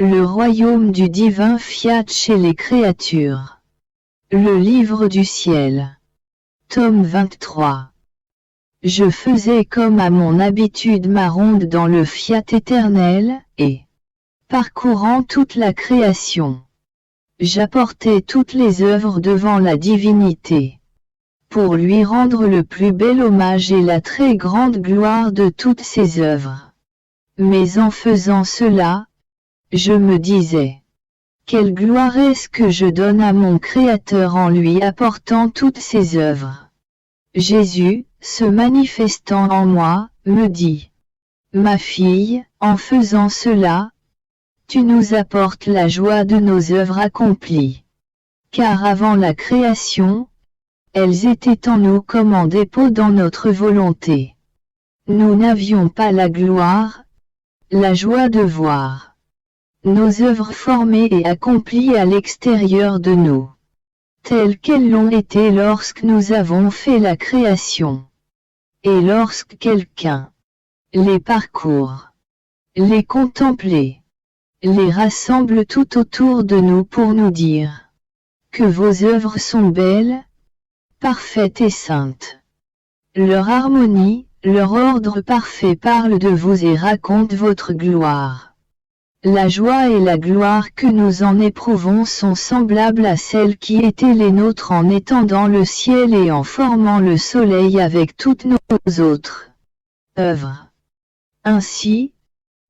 Le royaume du divin fiat chez les créatures. Le livre du ciel. Tome 23. Je faisais comme à mon habitude ma ronde dans le fiat éternel, et, parcourant toute la création, j'apportais toutes les œuvres devant la divinité, pour lui rendre le plus bel hommage et la très grande gloire de toutes ses œuvres. Mais en faisant cela, je me disais, quelle gloire est-ce que je donne à mon Créateur en lui apportant toutes ses œuvres. Jésus, se manifestant en moi, me dit, ma fille, en faisant cela, tu nous apportes la joie de nos œuvres accomplies. Car avant la création, elles étaient en nous comme en dépôt dans notre volonté. Nous n'avions pas la gloire, la joie de voir nos œuvres formées et accomplies à l'extérieur de nous, telles qu'elles l'ont été lorsque nous avons fait la création. Et lorsque quelqu'un les parcourt, les contempler, les rassemble tout autour de nous pour nous dire que vos œuvres sont belles, parfaites et saintes. Leur harmonie, leur ordre parfait parlent de vous et racontent votre gloire. La joie et la gloire que nous en éprouvons sont semblables à celles qui étaient les nôtres en étant dans le ciel et en formant le soleil avec toutes nos autres œuvres. Ainsi,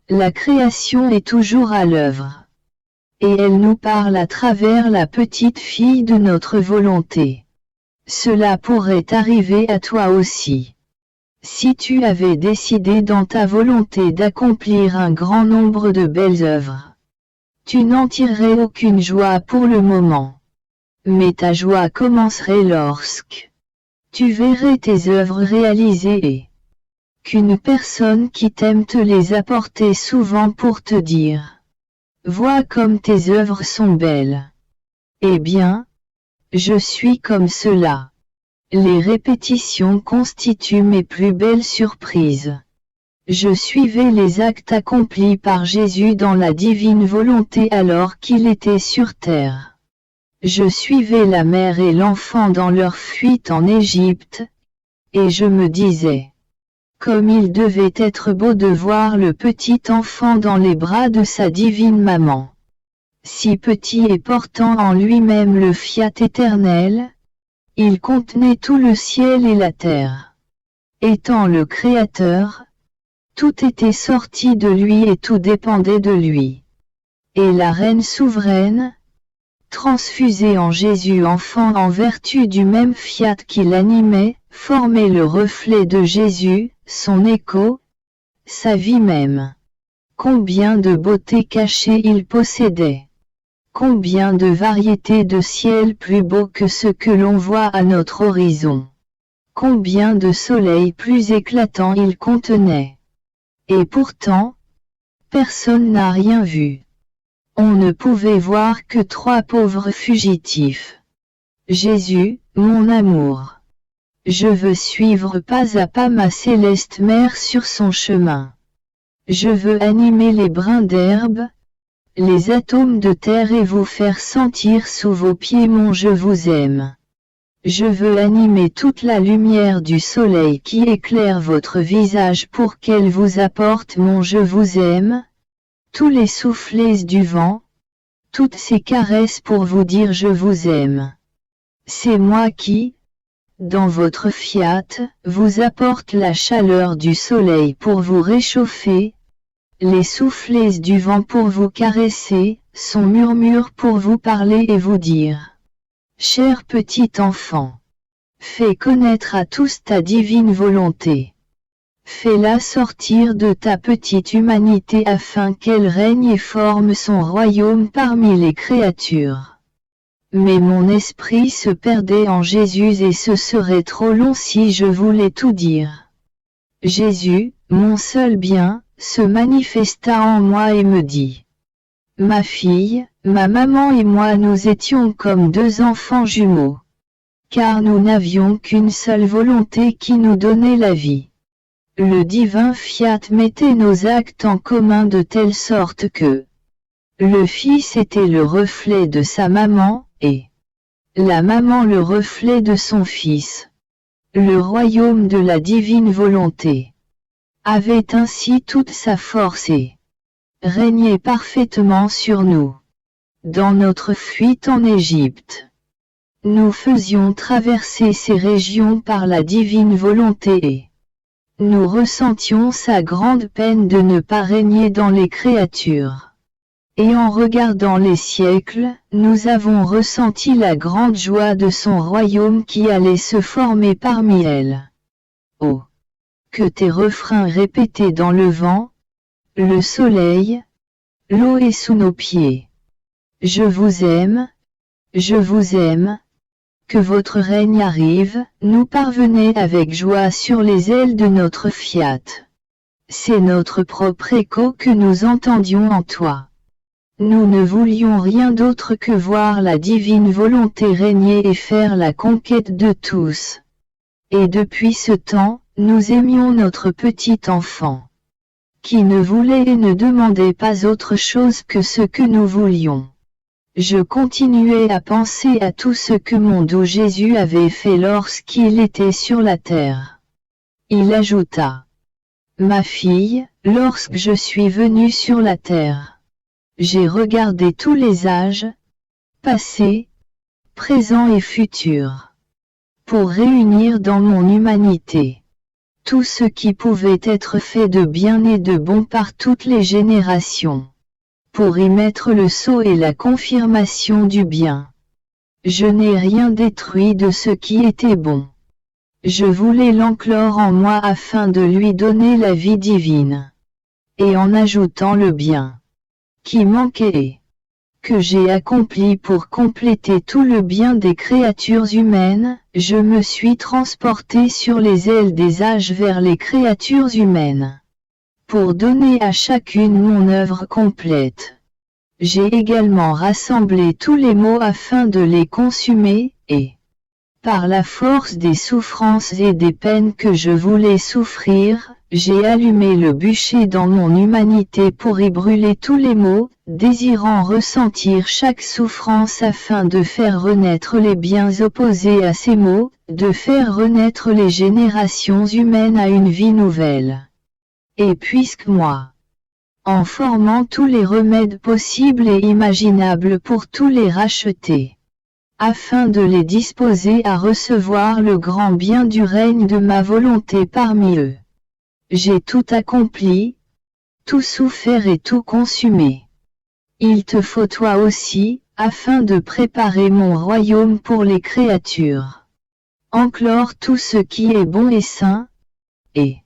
la création est toujours à l'œuvre. Et elle nous parle à travers la petite fille de notre volonté. Cela pourrait arriver à toi aussi. Si tu avais décidé dans ta volonté d'accomplir un grand nombre de belles œuvres, tu n'en tirerais aucune joie pour le moment. Mais ta joie commencerait lorsque tu verrais tes œuvres réalisées et qu'une personne qui t'aime te les apporter souvent pour te dire « Vois comme tes œuvres sont belles ». Eh bien, je suis comme cela. Les répétitions constituent mes plus belles surprises. Je suivais les actes accomplis par Jésus dans la divine volonté alors qu'il était sur terre. Je suivais la mère et l'enfant dans leur fuite en Égypte, et je me disais, comme il devait être beau de voir le petit enfant dans les bras de sa divine maman. Si petit et portant en lui-même le fiat éternel, il contenait tout le ciel et la terre. Étant le Créateur, tout était sorti de lui et tout dépendait de lui. Et la Reine souveraine, transfusée en Jésus enfant en vertu du même fiat qui l'animait, formait le reflet de Jésus, son écho, sa vie même. Combien de beauté cachée il possédait! Combien de variétés de ciel plus beaux que ce que l'on voit à notre horizon! Combien de soleils plus éclatants il contenait! Et pourtant, personne n'a rien vu. On ne pouvait voir que trois pauvres fugitifs. Jésus, mon amour. Je veux suivre pas à pas ma céleste mère sur son chemin. Je veux animer les brins d'herbe, les atomes de terre et vous faire sentir sous vos pieds mon je vous aime. Je veux animer toute la lumière du soleil qui éclaire votre visage pour qu'elle vous apporte mon je vous aime, tous les soufflets du vent, toutes ces caresses pour vous dire je vous aime. C'est moi qui, dans votre fiat, vous apporte la chaleur du soleil pour vous réchauffer, les soufflets du vent pour vous caresser, son murmure pour vous parler et vous dire. Cher petit enfant, fais connaître à tous ta divine volonté. Fais-la sortir de ta petite humanité afin qu'elle règne et forme son royaume parmi les créatures. Mais mon esprit se perdait en Jésus et ce serait trop long si je voulais tout dire. Jésus, mon seul bien, se manifesta en moi et me dit. Ma fille, ma maman et moi nous étions comme deux enfants jumeaux. Car nous n'avions qu'une seule volonté qui nous donnait la vie. Le divin fiat mettait nos actes en commun de telle sorte que Le Fils était le reflet de sa maman, et la maman le reflet de son Fils. Le royaume de la divine volonté avait ainsi toute sa force et régnait parfaitement sur nous. Dans notre fuite en Égypte, nous faisions traverser ces régions par la divine volonté et nous ressentions sa grande peine de ne pas régner dans les créatures. Et en regardant les siècles, nous avons ressenti la grande joie de son royaume qui allait se former parmi elles. Oh! Que tes refrains répétés dans le vent, le soleil, l'eau est sous nos pieds. Je vous aime, que votre règne arrive, nous parvenez avec joie sur les ailes de notre Fiat. C'est notre propre écho que nous entendions en toi. Nous ne voulions rien d'autre que voir la divine volonté régner et faire la conquête de tous. Et depuis ce temps, nous aimions notre petit enfant, qui ne voulait et ne demandait pas autre chose que ce que nous voulions. Je continuais à penser à tout ce que mon doux Jésus avait fait lorsqu'il était sur la terre. Il ajouta: Ma fille, lorsque je suis venu sur la terre, j'ai regardé tous les âges, passés, présents et futurs, pour réunir dans mon humanité tout ce qui pouvait être fait de bien et de bon par toutes les générations, pour y mettre le sceau et la confirmation du bien. Je n'ai rien détruit de ce qui était bon. Je voulais l'enclore en moi afin de lui donner la vie divine, et en ajoutant le bien qui manquait, que j'ai accompli pour compléter tout le bien des créatures humaines, je me suis transporté sur les ailes des âges vers les créatures humaines, pour donner à chacune mon œuvre complète. J'ai également rassemblé tous les maux afin de les consumer, et, par la force des souffrances et des peines que je voulais souffrir, j'ai allumé le bûcher dans mon humanité pour y brûler tous les maux, désirant ressentir chaque souffrance afin de faire renaître les biens opposés à ces maux, de faire renaître les générations humaines à une vie nouvelle. Et puisque moi, en formant tous les remèdes possibles et imaginables pour tous les racheter, afin de les disposer à recevoir le grand bien du règne de ma volonté parmi eux, j'ai tout accompli, tout souffert et tout consumé. Il te faut toi aussi, afin de préparer mon royaume pour les créatures, enclore tout ce qui est bon et saint, et,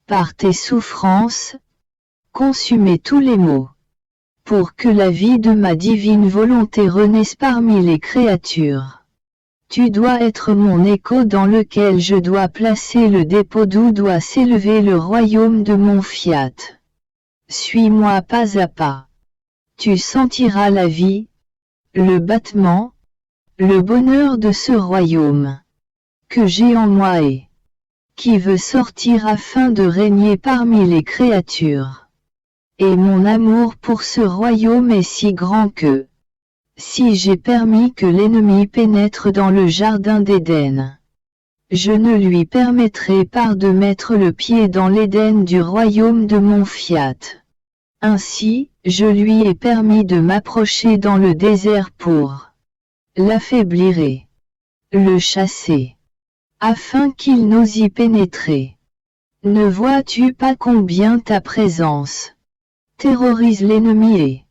par tes souffrances, consumer tous les maux, pour que la vie de ma divine volonté renaisse parmi les créatures. Tu dois être mon écho dans lequel je dois placer le dépôt d'où doit s'élever le royaume de mon Fiat. Suis-moi pas à pas. Tu sentiras la vie, le battement, le bonheur de ce royaume que j'ai en moi et qui veut sortir afin de régner parmi les créatures. Et mon amour pour ce royaume est si grand que, si j'ai permis que l'ennemi pénètre dans le jardin d'Éden, je ne lui permettrai pas de mettre le pied dans l'Éden du royaume de mon Fiat. Ainsi, je lui ai permis de m'approcher dans le désert pour l'affaiblir et le chasser, afin qu'il n'ose y pénétrer. Ne vois-tu pas combien ta présence terrorise l'ennemi et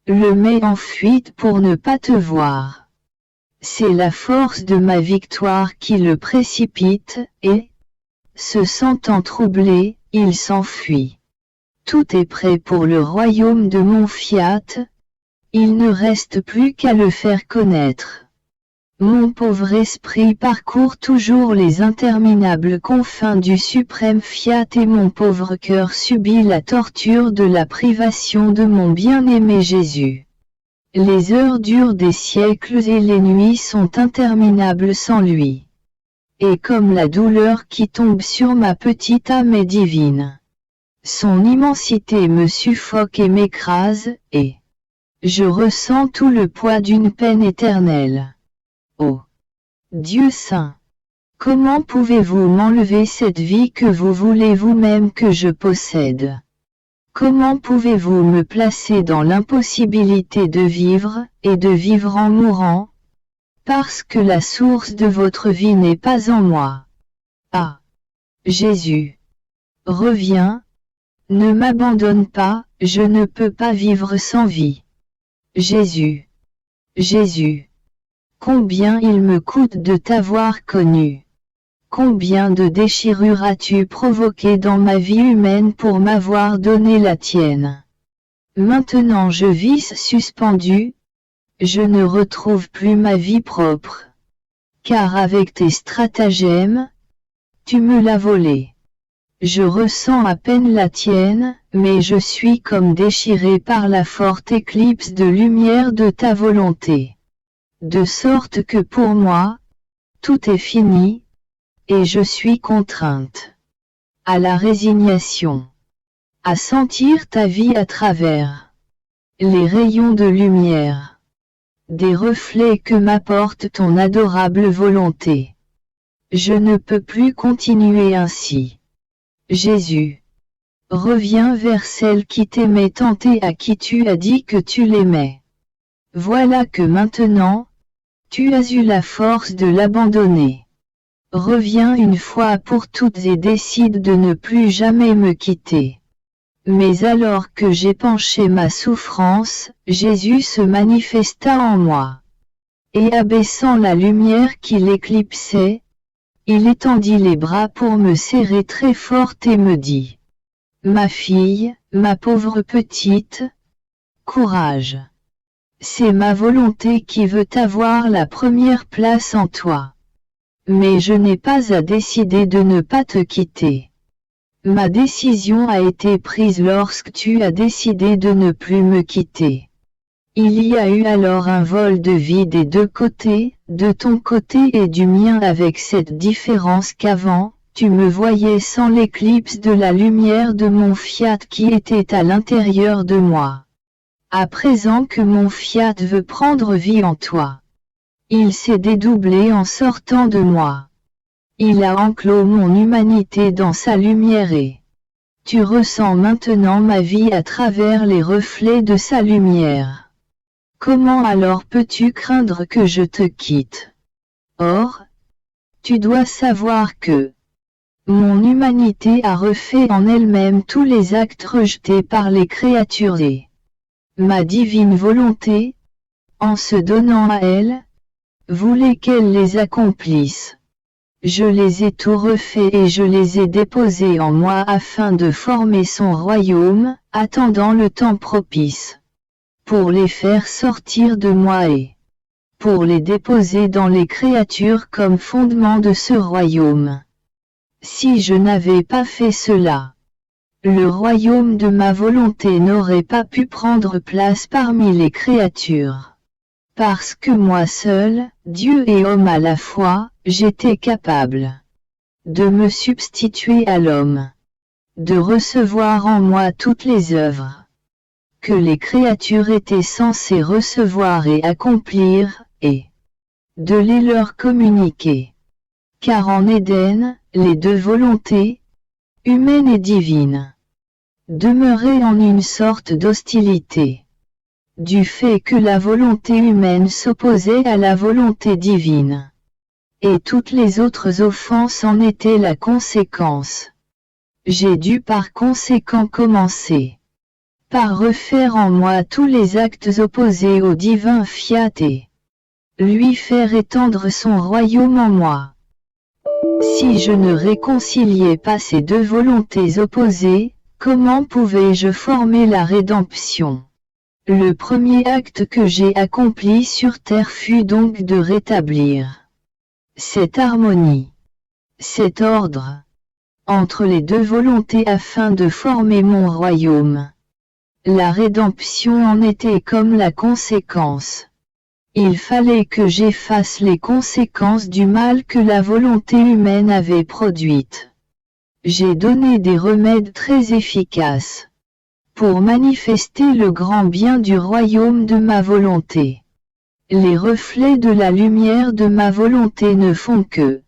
le met en fuite pour ne pas te voir? C'est la force de ma victoire qui le précipite, et, se sentant troublé, il s'enfuit. Tout est prêt pour le royaume de mon Fiat, il ne reste plus qu'à le faire connaître. Mon pauvre esprit parcourt toujours les interminables confins du suprême Fiat et mon pauvre cœur subit la torture de la privation de mon bien-aimé Jésus. Les heures dures des siècles et les nuits sont interminables sans lui. Et comme la douleur qui tombe sur ma petite âme est divine, son immensité me suffoque et m'écrase, et Je ressens tout le poids d'une peine éternelle. Oh Dieu saint! Comment pouvez-vous m'enlever cette vie que vous voulez vous-même que je possède? Comment pouvez-vous me placer dans l'impossibilité de vivre, et de vivre en mourant? Parce que la source de votre vie n'est pas en moi. Ah! Jésus! Reviens! Ne m'abandonne pas, je ne peux pas vivre sans vie. Jésus! Jésus! Combien il me coûte de t'avoir connu! Combien de déchirures as-tu provoqué dans ma vie humaine pour m'avoir donné la tienne? Maintenant je vis suspendu, je ne retrouve plus ma vie propre. Car avec tes stratagèmes, tu me l'as volée. Je ressens à peine la tienne, mais je suis comme déchiré par la forte éclipse de lumière de ta volonté. De sorte que pour moi, tout est fini, et je suis contrainte à la résignation, à sentir ta vie à travers les rayons de lumière, des reflets que m'apporte ton adorable volonté. Je ne peux plus continuer ainsi. Jésus, reviens vers celle qui t'aimait tant et à qui tu as dit que tu l'aimais. Voilà que maintenant, tu as eu la force de l'abandonner. Reviens une fois pour toutes et décide de ne plus jamais me quitter. Mais alors que j'épanchais ma souffrance, Jésus se manifesta en moi. Et abaissant la lumière qui l'éclipsait, il étendit les bras pour me serrer très fort et me dit: Ma fille, ma pauvre petite, courage. C'est ma volonté qui veut avoir la première place en toi. Mais je n'ai pas à décider de ne pas te quitter. Ma décision a été prise lorsque tu as décidé de ne plus me quitter. Il y a eu alors un vol de vie des deux côtés, de ton côté et du mien, avec cette différence qu'avant, tu me voyais sans l'éclipse de la lumière de mon fiat qui était à l'intérieur de moi. À présent que mon fiat veut prendre vie en toi, il s'est dédoublé en sortant de moi. Il a enclos mon humanité dans sa lumière et tu ressens maintenant ma vie à travers les reflets de sa lumière. Comment alors peux-tu craindre que je te quitte? Or, tu dois savoir que mon humanité a refait en elle-même tous les actes rejetés par les créatures et ma divine volonté, en se donnant à elle, voulait qu'elle les accomplisse. Je les ai tout refaits et je les ai déposés en moi afin de former son royaume, attendant le temps propice, pour les faire sortir de moi et pour les déposer dans les créatures comme fondement de ce royaume. Si je n'avais pas fait cela, le royaume de ma volonté n'aurait pas pu prendre place parmi les créatures. Parce que moi seul, Dieu et homme à la fois, j'étais capable de me substituer à l'homme, de recevoir en moi toutes les œuvres que les créatures étaient censées recevoir et accomplir, et de les leur communiquer. Car en Éden, les deux volontés, humaine et divine, demeuraient en une sorte d'hostilité, du fait que la volonté humaine s'opposait à la volonté divine. Et toutes les autres offenses en étaient la conséquence. J'ai dû par conséquent commencer par refaire en moi tous les actes opposés au divin fiat et lui faire étendre son royaume en moi. Si je ne réconciliais pas ces deux volontés opposées, comment pouvais-je former la rédemption? Le premier acte que j'ai accompli sur terre fut donc de rétablir cette harmonie, cet ordre, entre les deux volontés afin de former mon royaume. La rédemption en était comme la conséquence. Il fallait que j'efface les conséquences du mal que la volonté humaine avait produite. J'ai donné des remèdes très efficaces pour manifester le grand bien du royaume de ma volonté. Les reflets de la lumière de ma volonté ne font que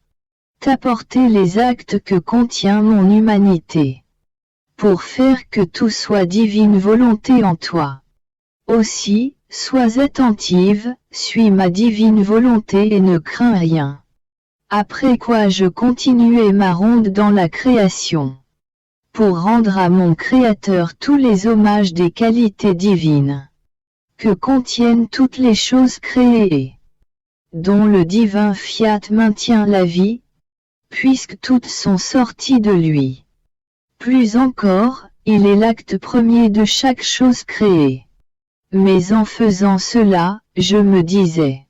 t'apporter les actes que contient mon humanité, pour faire que tout soit divine volonté en toi. Aussi, sois attentive, suis ma divine volonté et ne crains rien. Après quoi je continuai ma ronde dans la création, pour rendre à mon Créateur tous les hommages des qualités divines que contiennent toutes les choses créées, dont le divin fiat maintient la vie, puisque toutes sont sorties de lui. Plus encore, il est l'acte premier de chaque chose créée. Mais en faisant cela, je me disais,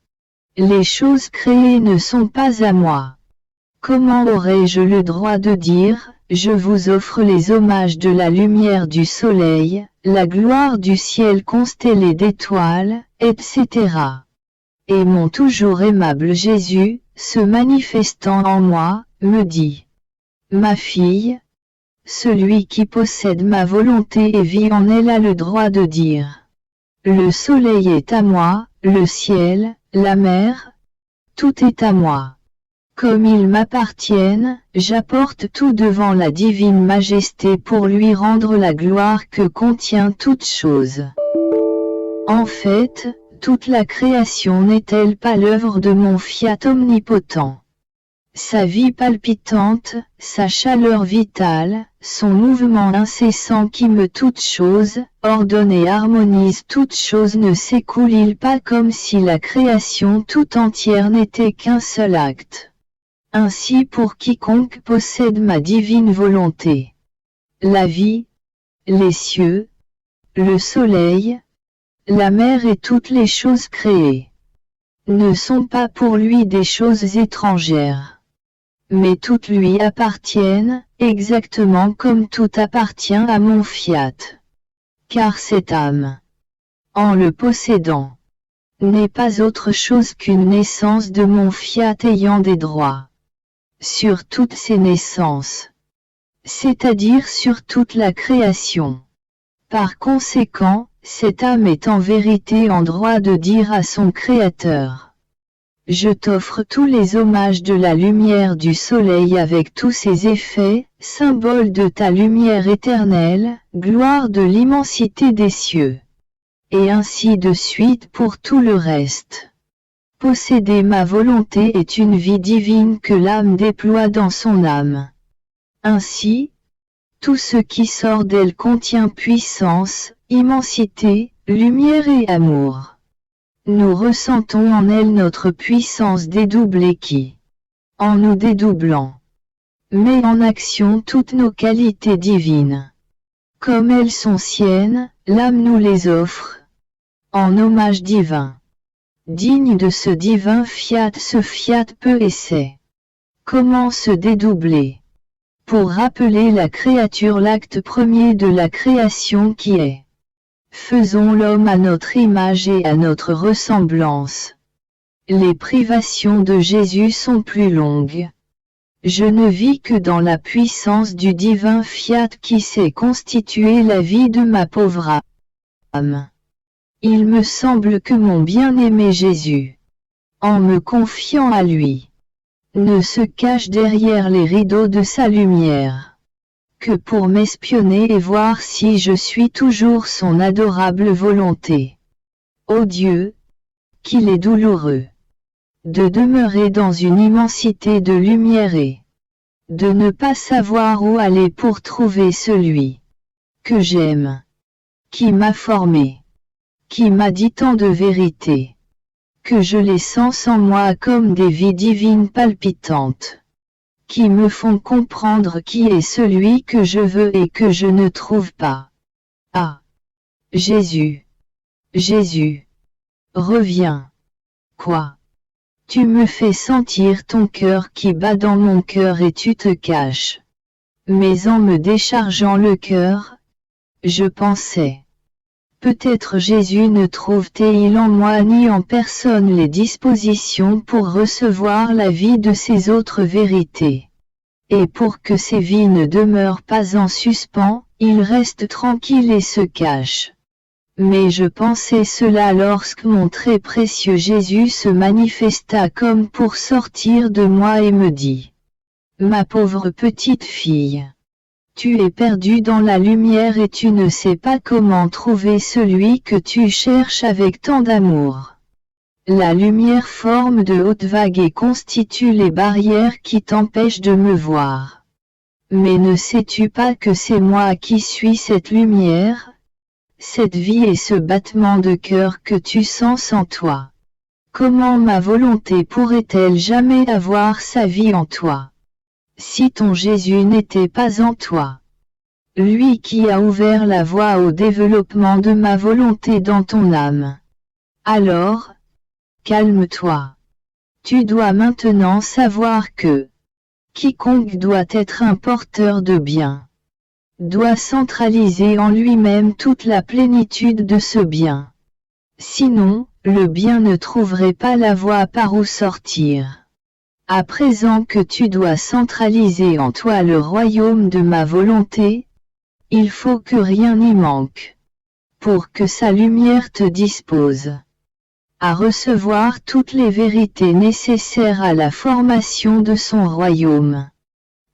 les choses créées ne sont pas à moi. Comment aurais-je le droit de dire, je vous offre les hommages de la lumière du soleil, la gloire du ciel constellé d'étoiles, etc. Et mon toujours aimable Jésus, se manifestant en moi, me dit, ma fille, celui qui possède ma volonté et vit en elle a le droit de dire, le soleil est à moi, le ciel, la mer, tout est à moi. Comme ils m'appartiennent, j'apporte tout devant la divine majesté pour lui rendre la gloire que contient toute chose. En fait, toute la création n'est-elle pas l'œuvre de mon fiat omnipotent? Sa vie palpitante, sa chaleur vitale, son mouvement incessant qui me toute chose, ordonne et harmonise toute chose ne s'écoule-t-il pas comme si la création tout entière n'était qu'un seul acte? Ainsi pour quiconque possède ma divine volonté, la vie, les cieux, le soleil, la mer et toutes les choses créées, ne sont pas pour lui des choses étrangères, mais toutes lui appartiennent, exactement comme tout appartient à mon fiat. Car cette âme, en le possédant, n'est pas autre chose qu'une naissance de mon fiat ayant des droits sur toutes ses naissances, c'est-à-dire sur toute la création. Par conséquent, cette âme est en vérité en droit de dire à son Créateur, je t'offre tous les hommages de la lumière du soleil avec tous ses effets, symbole de ta lumière éternelle, gloire de l'immensité des cieux. Et ainsi de suite pour tout le reste. Posséder ma volonté est une vie divine que l'âme déploie dans son âme. Ainsi, tout ce qui sort d'elle contient puissance, immensité, lumière et amour. Nous ressentons en elle notre puissance dédoublée qui, en nous dédoublant, met en action toutes nos qualités divines. Comme elles sont siennes, l'âme nous les offre, en hommage divin. Digne de ce divin fiat, ce fiat peut et sait comment se dédoubler, pour rappeler la créature l'acte premier de la création qui est. Faisons l'homme à notre image et à notre ressemblance. Les privations de Jésus sont plus longues. Je ne vis que dans la puissance du divin fiat qui sait constituer la vie de ma pauvre âme. Il me semble que mon bien-aimé Jésus, en me confiant à lui, ne se cache derrière les rideaux de sa lumière, que pour m'espionner et voir si je suis toujours son adorable volonté. Ô Dieu, qu'il est douloureux de demeurer dans une immensité de lumière et de ne pas savoir où aller pour trouver celui que j'aime, qui m'a formé, qui m'a dit tant de vérité, que je les sens en moi comme des vies divines palpitantes, qui me font comprendre qui est celui que je veux et que je ne trouve pas. Ah! Jésus! Jésus! Reviens! Quoi? Tu me fais sentir ton cœur qui bat dans mon cœur et tu te caches. Mais en me déchargeant le cœur, je pensais. Peut-être Jésus ne trouve-t-il en moi ni en personne les dispositions pour recevoir la vie de ces autres vérités. Et pour que ces vies ne demeurent pas en suspens, Il reste tranquille et se cache. Mais je pensais cela lorsque mon très précieux Jésus se manifesta comme pour sortir de moi et me dit: Ma pauvre petite fille, tu es perdue dans la lumière et tu ne sais pas comment trouver celui que tu cherches avec tant d'amour. La lumière forme de hautes vagues et constitue les barrières qui t'empêchent de me voir. Mais ne sais-tu pas que c'est moi qui suis cette lumière? Cette vie et ce battement de cœur que tu sens en toi. Comment ma volonté pourrait-elle jamais avoir sa vie en toi, si ton Jésus n'était pas en toi? Lui qui a ouvert la voie au développement de ma volonté dans ton âme. Alors, calme-toi. Tu dois maintenant savoir que quiconque doit être un porteur de bien doit centraliser en lui-même toute la plénitude de ce bien. Sinon, le bien ne trouverait pas la voie par où sortir. À présent que tu dois centraliser en toi le royaume de ma volonté, il faut que rien n'y manque, pour que sa lumière te dispose à recevoir toutes les vérités nécessaires à la formation de son royaume.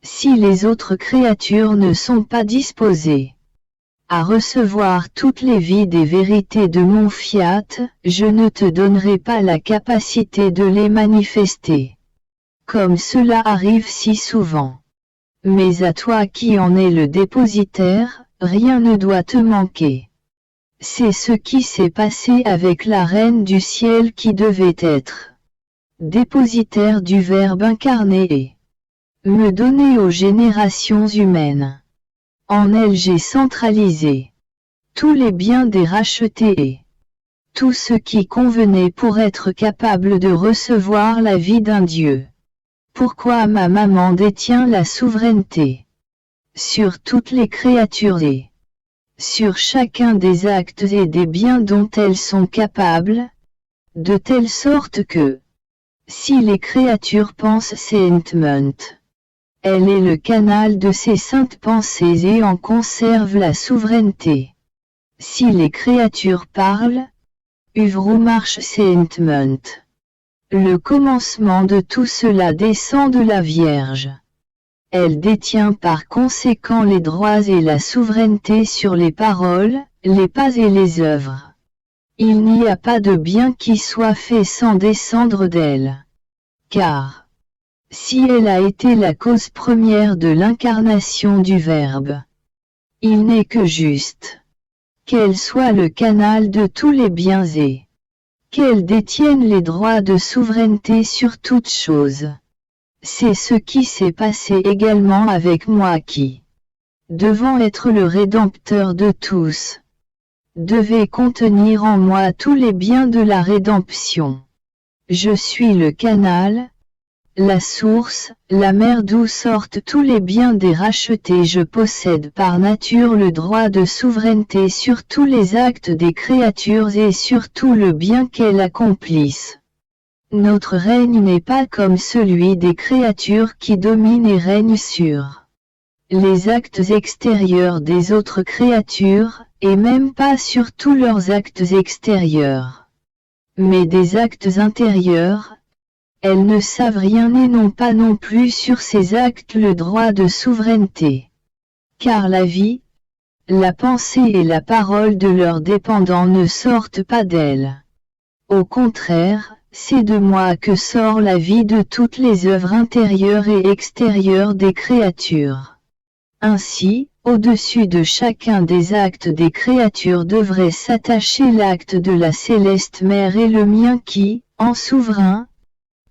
Si les autres créatures ne sont pas disposées à recevoir toutes les vies des vérités de mon fiat, je ne te donnerai pas la capacité de les manifester. Comme cela arrive si souvent. Mais à toi qui en es le dépositaire, rien ne doit te manquer. C'est ce qui s'est passé avec la Reine du Ciel qui devait être dépositaire du Verbe incarné et me donner aux générations humaines. En elle j'ai centralisé tous les biens des rachetés et tout ce qui convenait pour être capable de recevoir la vie d'un Dieu. Pourquoi ma maman détient la souveraineté sur toutes les créatures et sur chacun des actes et des biens dont elles sont capables, de telle sorte que, si les créatures pensent saintement, elle est le canal de ces saintes pensées et en conserve la souveraineté. Si les créatures parlent, œuvrent ou marchent saintement. Le commencement de tout cela descend de la Vierge. Elle détient par conséquent les droits et la souveraineté sur les paroles, les pas et les œuvres. Il n'y a pas de bien qui soit fait sans descendre d'elle. Car, si elle a été la cause première de l'incarnation du Verbe, il n'est que juste qu'elle soit le canal de tous les biens et qu'elle détienne les droits de souveraineté sur toutes choses. C'est ce qui s'est passé également avec moi qui, devant être le Rédempteur de tous, devait contenir en moi tous les biens de la rédemption. Je suis le canal, la source, la mer d'où sortent tous les biens des rachetés. Je possède par nature le droit de souveraineté sur tous les actes des créatures et sur tout le bien qu'elles accomplissent. Notre règne n'est pas comme celui des créatures qui dominent et règnent sur les actes extérieurs des autres créatures, et même pas sur tous leurs actes extérieurs, mais des actes intérieurs. Elles ne savent rien et n'ont pas non plus sur ces actes le droit de souveraineté. Car la vie, la pensée et la parole de leurs dépendants ne sortent pas d'elles. Au contraire, c'est de moi que sort la vie de toutes les œuvres intérieures et extérieures des créatures. Ainsi, au-dessus de chacun des actes des créatures devrait s'attacher l'acte de la céleste mère et le mien qui, en souverain,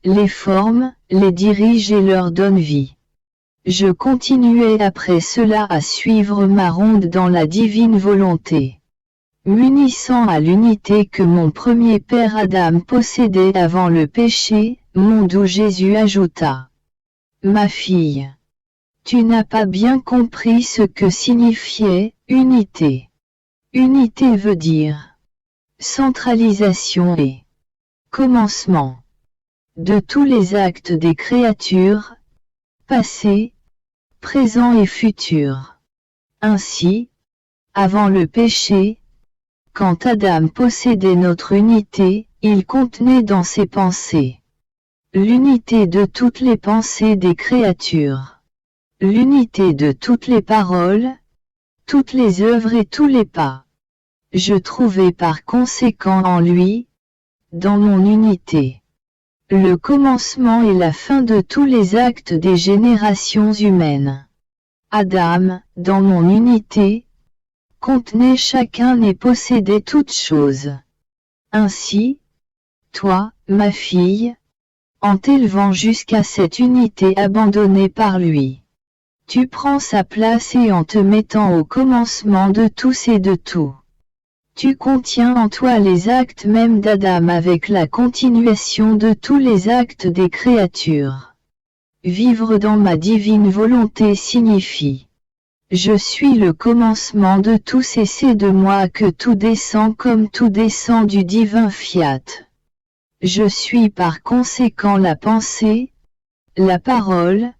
les forme, les dirige et leur donne vie. Je continuai après cela à suivre ma ronde dans la divine volonté, m'unissant à l'unité que mon premier père Adam possédait avant le péché, mon doux Jésus ajouta: Ma fille, tu n'as pas bien compris ce que signifiait unité. Unité veut dire centralisation et commencement de tous les actes des créatures, passés, présents et futurs. Ainsi, avant le péché, quand Adam possédait notre unité, il contenait dans ses pensées l'unité de toutes les pensées des créatures, l'unité de toutes les paroles, toutes les œuvres et tous les pas. Je trouvais par conséquent en lui, dans mon unité, le commencement et la fin de tous les actes des générations humaines. Adam, dans mon unité, contenait chacun et possédait toutes choses. Ainsi, toi, ma fille, en t'élevant jusqu'à cette unité abandonnée par lui, tu prends sa place et en te mettant au commencement de tous et de tout, tu contiens en toi les actes mêmes d'Adam avec la continuation de tous les actes des créatures. Vivre dans ma divine volonté signifie: je suis le commencement de tous et c'est de moi que tout descend comme tout descend du divin fiat. Je suis par conséquent la pensée, la parole,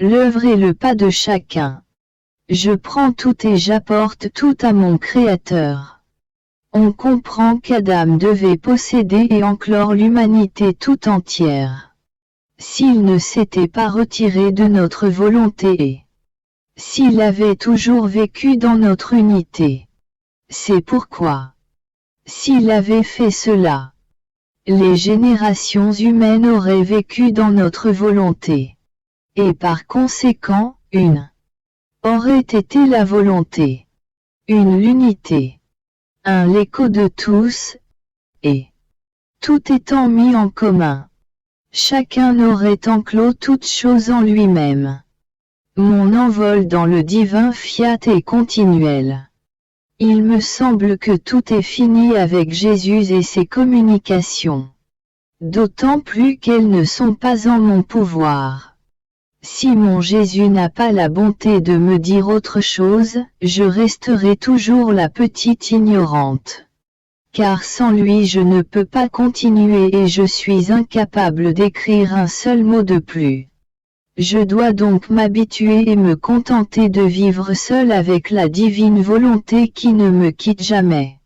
l'œuvre et le pas de chacun. Je prends tout et j'apporte tout à mon Créateur. On comprend qu'Adam devait posséder et enclore l'humanité tout entière. S'il ne s'était pas retiré de notre volonté et s'il avait toujours vécu dans notre unité, c'est pourquoi, s'il avait fait cela, les générations humaines auraient vécu dans notre volonté. Et par conséquent, une aurait été la volonté, une l'unité, un l'écho de tous, et tout étant mis en commun, chacun aurait enclos toute chose en lui-même. Mon envol dans le divin fiat est continuel. Il me semble que tout est fini avec Jésus et ses communications. D'autant plus qu'elles ne sont pas en mon pouvoir. Si mon Jésus n'a pas la bonté de me dire autre chose, je resterai toujours la petite ignorante. Car sans lui je ne peux pas continuer et je suis incapable d'écrire un seul mot de plus. Je dois donc m'habituer et me contenter de vivre seul avec la divine volonté qui ne me quitte jamais.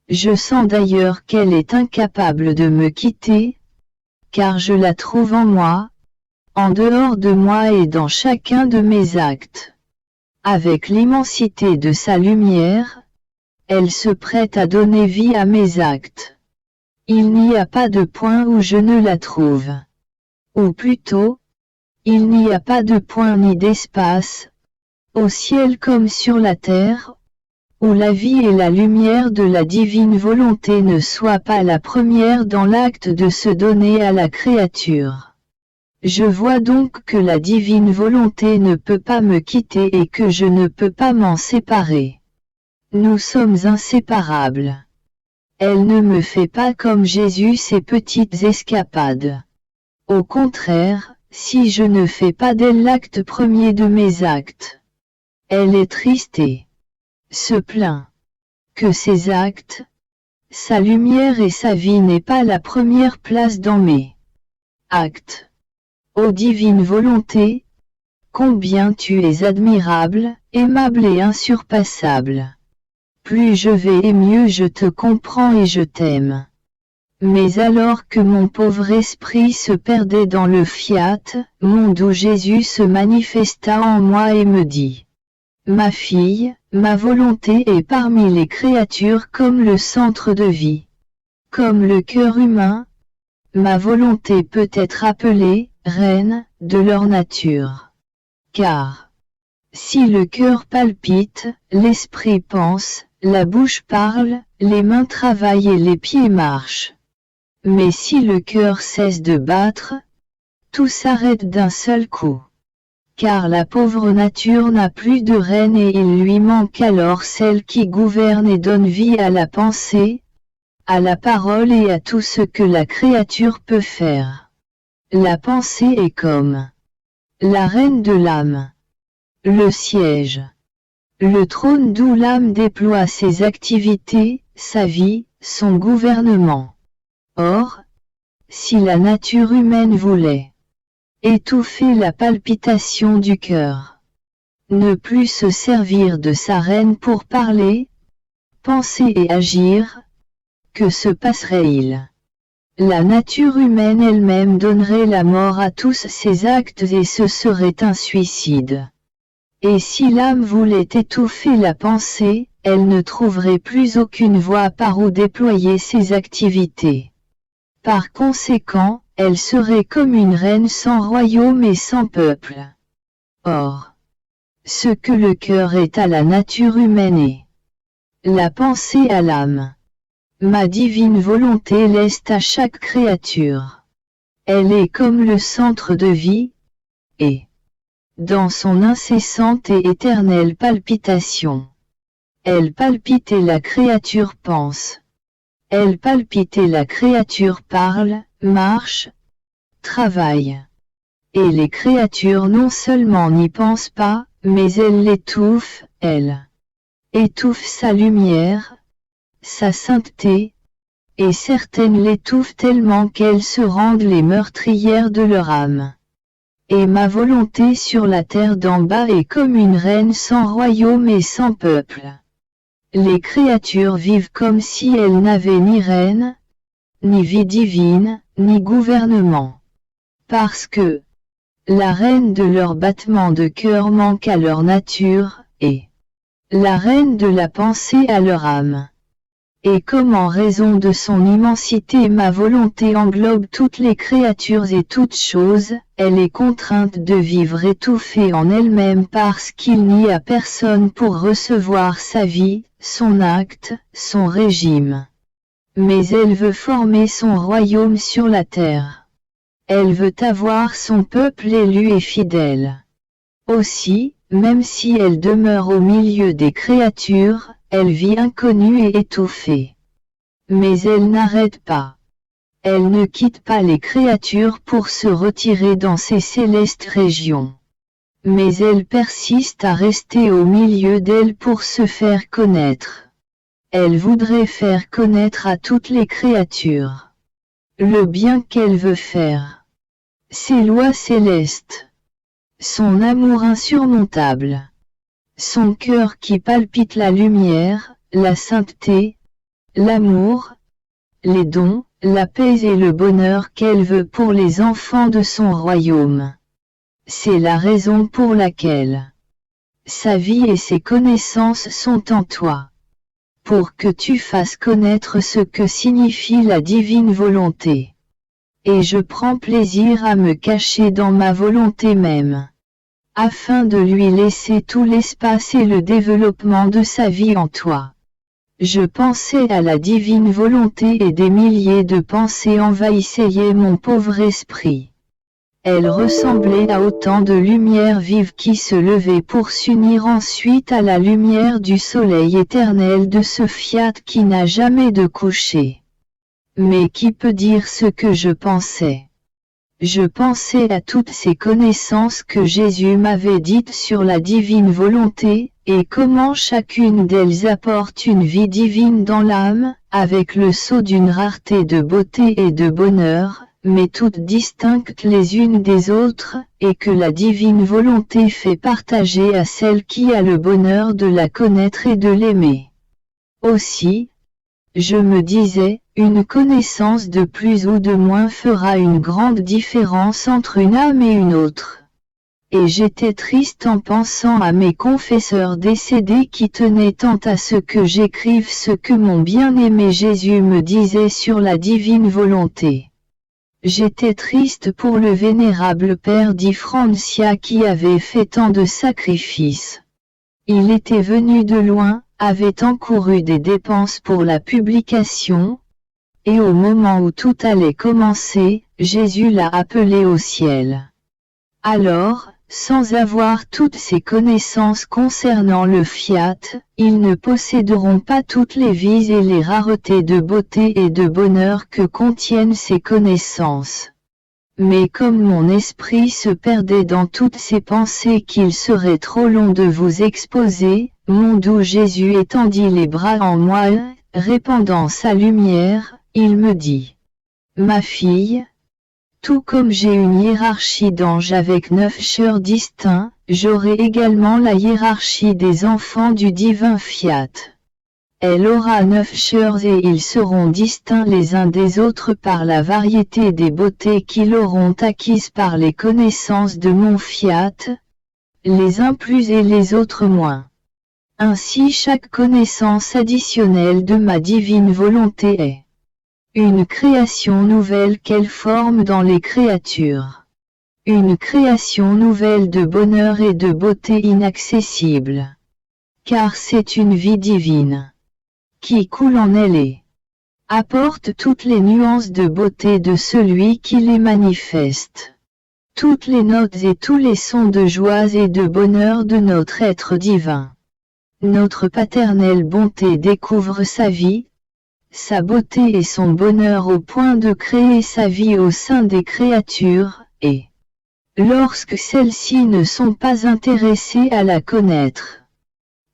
Je sens d'ailleurs qu'elle est incapable de me quitter, car je la trouve en moi, en dehors de moi et dans chacun de mes actes. Avec l'immensité de sa lumière, elle se prête à donner vie à mes actes. Il n'y a pas de point où je ne la trouve. Ou plutôt, il n'y a pas de point ni d'espace, au ciel comme sur la terre, où la vie et la lumière de la divine volonté ne soient pas la première dans l'acte de se donner à la créature. Je vois donc que la divine volonté ne peut pas me quitter et que je ne peux pas m'en séparer. Nous sommes inséparables. Elle ne me fait pas comme Jésus ces petites escapades. Au contraire, si je ne fais pas d'elle l'acte premier de mes actes, elle est triste et se plaint que ses actes, sa lumière et sa vie n'aient pas la première place dans mes actes. Ô divine volonté, combien tu es admirable, aimable et insurpassable. Plus je vais et mieux je te comprends et je t'aime. Mais alors que mon pauvre esprit se perdait dans le fiat, monde où Jésus se manifesta en moi et me dit: ma fille, ma volonté est parmi les créatures comme le centre de vie. Comme le cœur humain, ma volonté peut être appelée reine de leur nature. Car, si le cœur palpite, l'esprit pense, la bouche parle, les mains travaillent et les pieds marchent. Mais si le cœur cesse de battre, tout s'arrête d'un seul coup. Car la pauvre nature n'a plus de reine et il lui manque alors celle qui gouverne et donne vie à la pensée, à la parole et à tout ce que la créature peut faire. La pensée est comme la reine de l'âme, le siège, le trône d'où l'âme déploie ses activités, sa vie, son gouvernement. Or, si la nature humaine voulait étouffer la palpitation du cœur, ne plus se servir de sa reine pour parler, penser et agir, que se passerait-il? La nature humaine elle-même donnerait la mort à tous ses actes et ce serait un suicide. Et si l'âme voulait étouffer la pensée, elle ne trouverait plus aucune voie par où déployer ses activités. Par conséquent, elle serait comme une reine sans royaume et sans peuple. Or, ce que le cœur est à la nature humaine est la pensée à l'âme. Ma divine volonté laisse à chaque créature. Elle est comme le centre de vie, et, dans son incessante et éternelle palpitation, elle palpite et la créature pense. Elle palpite et la créature parle, marche, travaille. Et les créatures non seulement n'y pensent pas, mais elles l'étouffent, elle étouffe sa lumière, sa sainteté, et certaines l'étouffent tellement qu'elles se rendent les meurtrières de leur âme. Et ma volonté sur la terre d'en bas est comme une reine sans royaume et sans peuple. Les créatures vivent comme si elles n'avaient ni reine, ni vie divine, ni gouvernement. Parce que la reine de leur battement de cœur manque à leur nature, et la reine de la pensée à leur âme. Et comme en raison de son immensité ma volonté englobe toutes les créatures et toutes choses, elle est contrainte de vivre étouffée en elle-même parce qu'il n'y a personne pour recevoir sa vie, son acte, son régime. Mais elle veut former son royaume sur la terre. Elle veut avoir son peuple élu et fidèle. Aussi, même si elle demeure au milieu des créatures, elle vit inconnue et étouffée. Mais elle n'arrête pas. Elle ne quitte pas les créatures pour se retirer dans ces célestes régions. Mais elle persiste à rester au milieu d'elles pour se faire connaître. Elle voudrait faire connaître à toutes les créatures le bien qu'elle veut faire. Ses lois célestes. Son amour insurmontable. Son cœur qui palpite la lumière, la sainteté, l'amour, les dons, la paix et le bonheur qu'elle veut pour les enfants de son royaume. C'est la raison pour laquelle sa vie et ses connaissances sont en toi. Pour que tu fasses connaître ce que signifie la divine volonté. Et je prends plaisir à me cacher dans ma volonté même, afin de lui laisser tout l'espace et le développement de sa vie en toi. Je pensais à la divine volonté et des milliers de pensées envahissaient mon pauvre esprit. Elle ressemblait à autant de lumière vive qui se levait pour s'unir ensuite à la lumière du soleil éternel de ce fiat qui n'a jamais de coucher. Mais qui peut dire ce que je pensais? Je pensais à toutes ces connaissances que Jésus m'avait dites sur la divine volonté, et comment chacune d'elles apporte une vie divine dans l'âme, avec le sceau d'une rareté de beauté et de bonheur, mais toutes distinctes les unes des autres, et que la divine volonté fait partager à celle qui a le bonheur de la connaître et de l'aimer. Aussi, je me disais, une connaissance de plus ou de moins fera une grande différence entre une âme et une autre. Et j'étais triste en pensant à mes confesseurs décédés qui tenaient tant à ce que j'écrive ce que mon bien-aimé Jésus me disait sur la divine volonté. J'étais triste pour le vénérable père Di Francia qui avait fait tant de sacrifices. Il était venu de loin, avait encouru des dépenses pour la publication, et au moment où tout allait commencer, Jésus l'a appelé au ciel. Alors, sans avoir toutes ces connaissances concernant le fiat, ils ne posséderont pas toutes les vies et les raretés de beauté et de bonheur que contiennent ces connaissances. Mais comme mon esprit se perdait dans toutes ces pensées qu'il serait trop long de vous exposer, mon doux Jésus étendit les bras en moi, répandant sa lumière, il me dit: Ma fille, tout comme j'ai une hiérarchie d'anges avec 9 chœurs distincts, J'aurai également la hiérarchie des enfants du divin fiat. Elle aura 9 chers et ils seront distincts les uns des autres par la variété des beautés qu'ils auront acquises par les connaissances de mon fiat, les uns plus et les autres moins. Ainsi chaque connaissance additionnelle de ma divine volonté est une création nouvelle qu'elle forme dans les créatures. Une création nouvelle de bonheur et de beauté inaccessible. Car c'est une vie divine qui coule en elle et apporte toutes les nuances de beauté de celui qui les manifeste. Toutes les notes et tous les sons de joie et de bonheur de notre être divin. Notre paternelle bonté découvre sa vie, sa beauté et son bonheur au point de créer sa vie au sein des créatures, et lorsque celles-ci ne sont pas intéressées à la connaître,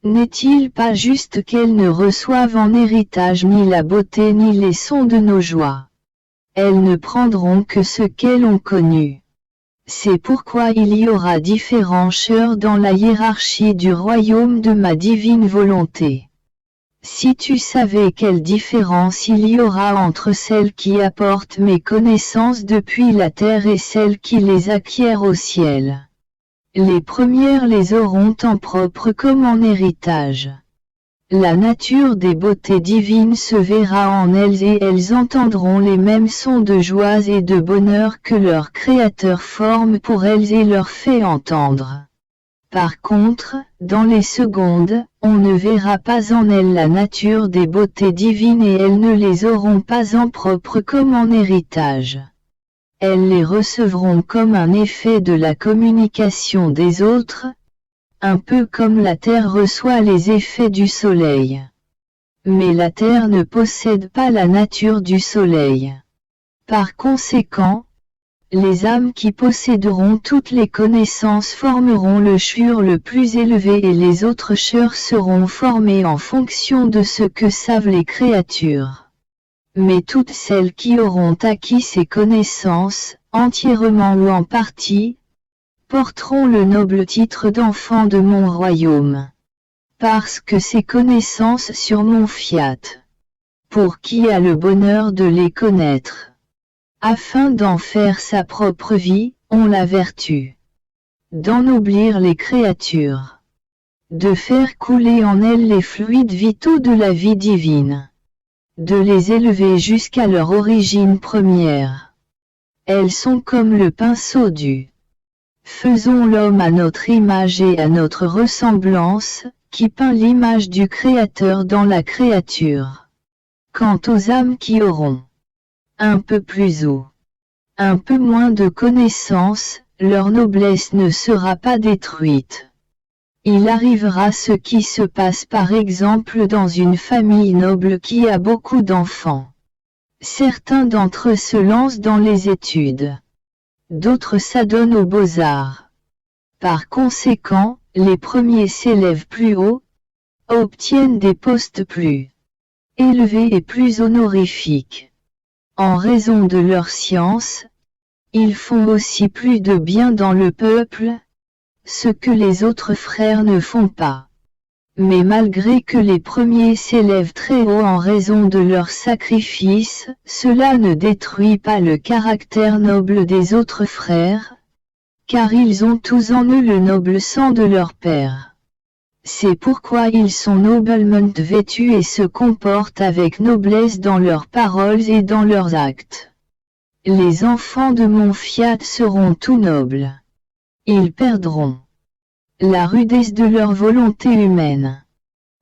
n'est-il pas juste qu'elles ne reçoivent en héritage ni la beauté ni les sons de nos joies? Elles ne prendront que ce qu'elles ont connu. C'est pourquoi il y aura différents chers dans la hiérarchie du royaume de ma divine volonté. Si tu savais quelle différence il y aura entre celles qui apportent mes connaissances depuis la terre et celles qui les acquièrent au ciel. Les premières les auront en propre comme en héritage. La nature des beautés divines se verra en elles et elles entendront les mêmes sons de joie et de bonheur que leur Créateur forme pour elles et leur fait entendre. Par contre, dans les secondes, on ne verra pas en elles la nature des beautés divines et elles ne les auront pas en propre comme en héritage. Elles les recevront comme un effet de la communication des autres, un peu comme la terre reçoit les effets du soleil. Mais la terre ne possède pas la nature du soleil. Par conséquent, les âmes qui posséderont toutes les connaissances formeront le chur le plus élevé et les autres churs seront formés en fonction de ce que savent les créatures. Mais toutes celles qui auront acquis ces connaissances, entièrement ou en partie, porteront le noble titre d'enfants de mon royaume. Parce que ces connaissances sur mon fiat. Pour qui a le bonheur de les connaître. Afin d'en faire sa propre vie, ont la vertu d'ennoblir les créatures. De faire couler en elles les fluides vitaux de la vie divine. De les élever jusqu'à leur origine première. Elles sont comme le pinceau du faisons l'homme à notre image et à notre ressemblance, qui peint l'image du Créateur dans la créature. Quant aux âmes qui auront un peu plus ou un peu moins de connaissances, leur noblesse ne sera pas détruite. Il arrivera ce qui se passe par exemple dans une famille noble qui a beaucoup d'enfants. Certains d'entre eux se lancent dans les études. D'autres s'adonnent aux beaux-arts. Par conséquent, les premiers s'élèvent plus haut, obtiennent des postes plus élevés et plus honorifiques. En raison de leur science, ils font aussi plus de bien dans le peuple, ce que les autres frères ne font pas. Mais malgré que les premiers s'élèvent très haut en raison de leur sacrifice, cela ne détruit pas le caractère noble des autres frères, car ils ont tous en eux le noble sang de leur père. C'est pourquoi ils sont noblement vêtus et se comportent avec noblesse dans leurs paroles et dans leurs actes. Les enfants de mon fiat seront tout nobles. Ils perdront la rudesse de leur volonté humaine,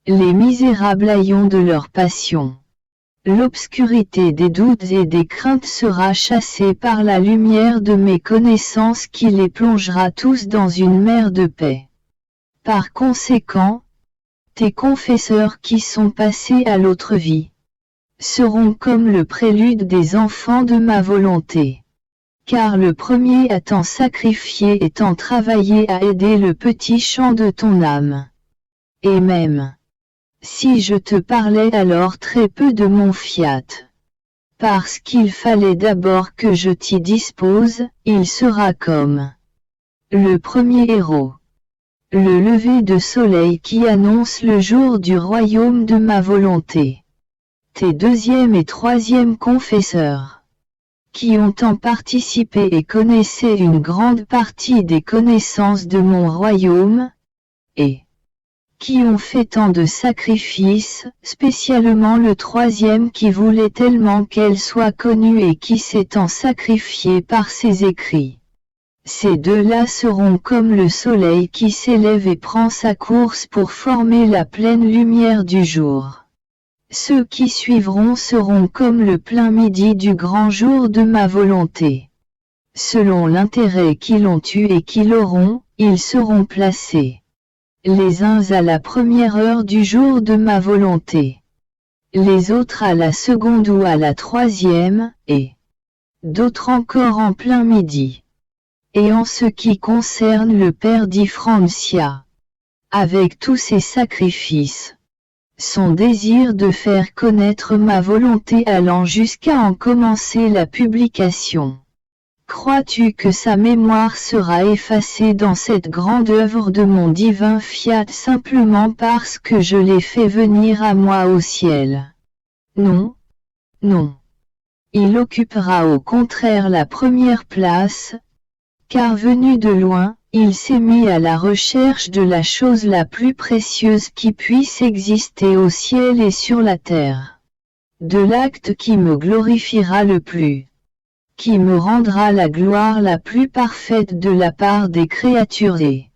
les misérables haillons de leur passion. L'obscurité des doutes et des craintes sera chassée par la lumière de mes connaissances qui les plongera tous dans une mer de paix. Par conséquent, tes confesseurs qui sont passés à l'autre vie seront comme le prélude des enfants de ma volonté. Car le premier a tant sacrifié et tant travaillé à aider le petit chant de ton âme. Et même, si je te parlais alors très peu de mon fiat, parce qu'il fallait d'abord que je t'y dispose, il sera comme le premier héros. le lever de soleil qui annonce le jour du royaume de ma volonté. Tes deuxième et troisième confesseurs, qui ont tant participé et connaissaient une grande partie des connaissances de mon royaume, et qui ont fait tant de sacrifices, spécialement le troisième qui voulait tellement qu'elle soit connue et qui s'est tant sacrifié par ses écrits. Ces deux-là seront comme le soleil qui s'élève et prend sa course pour former la pleine lumière du jour. Ceux qui suivront seront comme le plein midi du grand jour de ma volonté. Selon l'intérêt qu'ils ont eu et qu'ils auront, ils seront placés. Les uns à la première heure du jour de ma volonté. Les autres à la seconde ou à la troisième, et d'autres encore en plein midi. Et en ce qui concerne le père d'Ifrancia, avec tous ses sacrifices, son désir de faire connaître ma volonté allant jusqu'à en commencer la publication. Crois-tu que sa mémoire sera effacée dans cette grande œuvre de mon divin fiat simplement parce que je l'ai fait venir à moi au ciel? Non, non. Il occupera au contraire la première place, car venu de loin, il s'est mis à la recherche de la chose la plus précieuse qui puisse exister au ciel et sur la terre. De l'acte qui me glorifiera le plus. Qui me rendra la gloire la plus parfaite de la part des créatures et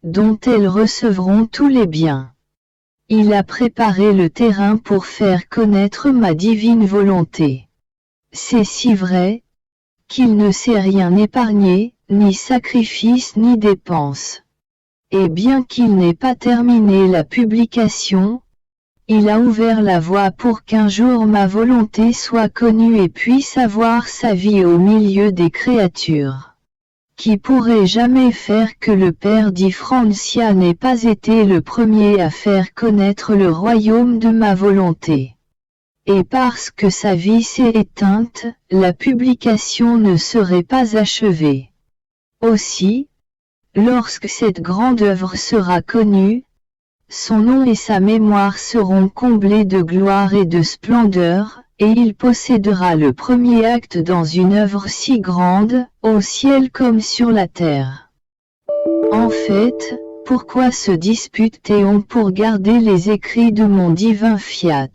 dont elles recevront tous les biens. Il a préparé le terrain pour faire connaître ma divine volonté. C'est si vrai, qu'il ne s'est rien épargné, ni sacrifice ni dépense. Et bien qu'il n'ait pas terminé la publication, il a ouvert la voie pour qu'un jour ma volonté soit connue et puisse avoir sa vie au milieu des créatures. Qui pourrait jamais faire que le père d'Ifrancia n'ait pas été le premier à faire connaître le royaume de ma volonté. Et parce que sa vie s'est éteinte, la publication ne serait pas achevée. Aussi, lorsque cette grande œuvre sera connue, son nom et sa mémoire seront comblés de gloire et de splendeur, et il possédera le premier acte dans une œuvre si grande, au ciel comme sur la terre. En fait, pourquoi se dispute-t-on pour garder les écrits de mon divin fiat?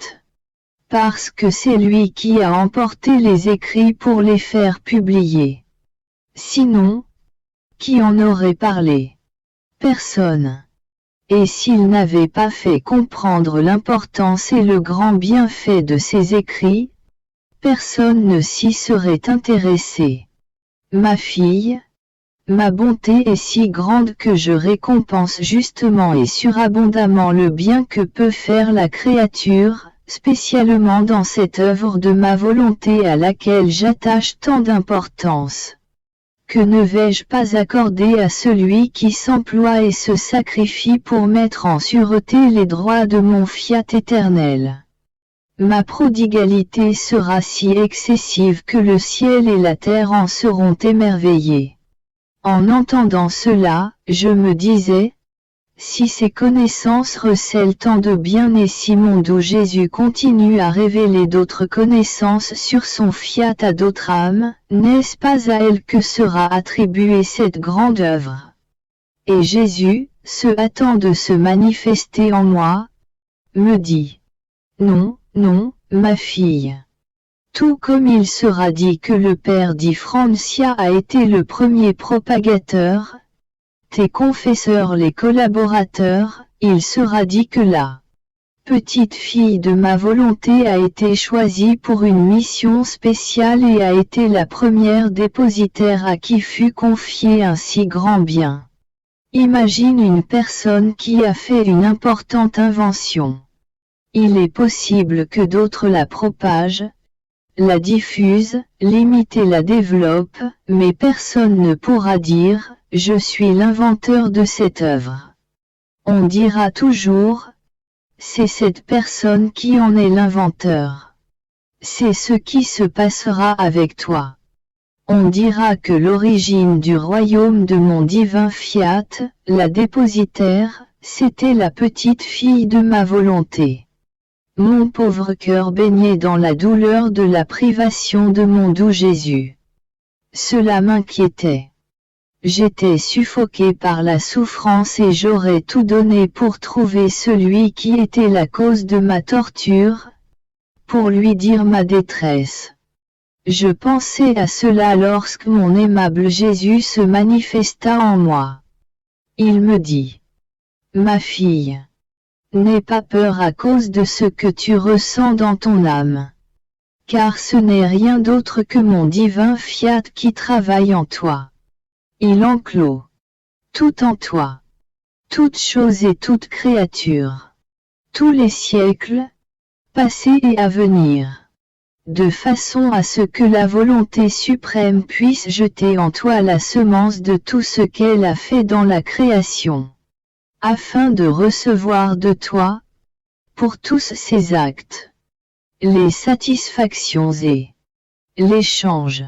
Parce que c'est lui qui a emporté les écrits pour les faire publier. Sinon, qui en aurait parlé? Personne. Et s'il n'avait pas fait comprendre l'importance et le grand bienfait de ses écrits, personne ne s'y serait intéressé. Ma fille, ma bonté est si grande que je récompense justement et surabondamment le bien que peut faire la créature, spécialement dans cette œuvre de ma volonté à laquelle j'attache tant d'importance. Que ne vais-je pas accorder à celui qui s'emploie et se sacrifie pour mettre en sûreté les droits de mon fiat éternel? Ma prodigalité sera si excessive que le ciel et la terre en seront émerveillés. En entendant cela, je me disais, si ces connaissances recèlent tant de bien et si mon dos Jésus continue à révéler d'autres connaissances sur son fiat à d'autres âmes, n'est-ce pas à elle que sera attribuée cette grande œuvre? Et Jésus, se hâtant de se manifester en moi, me dit, non, non, ma fille. Tout comme il sera dit que le père d'Ifrancia a été le premier propagateur, tes confesseurs les collaborateurs, il sera dit que la petite fille de ma volonté a été choisie pour une mission spéciale et a été la première dépositaire à qui fut confié un si grand bien. Imagine une personne qui a fait une importante invention. Il est possible que d'autres la propagent, la diffusent, l'imitent et la développent, mais personne ne pourra dire « Je suis l'inventeur de cette œuvre ». On dira toujours « C'est cette personne qui en est l'inventeur ». C'est ce qui se passera avec toi. On dira que l'origine du royaume de mon divin fiat, la dépositaire, c'était la petite fille de ma volonté. Mon pauvre cœur baignait dans la douleur de la privation de mon doux Jésus. Cela m'inquiétait. J'étais suffoqué par la souffrance et j'aurais tout donné pour trouver celui qui était la cause de ma torture, pour lui dire ma détresse. Je pensais à cela lorsque mon aimable Jésus se manifesta en moi. Il me dit: Ma fille, n'aie pas peur à cause de ce que tu ressens dans ton âme. Car ce n'est rien d'autre que mon divin fiat qui travaille en toi. Il enclôt tout en toi, toute chose et toute créature, tous les siècles, passés et à venir, de façon à ce que la volonté suprême puisse jeter en toi la semence de tout ce qu'elle a fait dans la création, afin de recevoir de toi, pour tous ses actes, les satisfactions et l'échange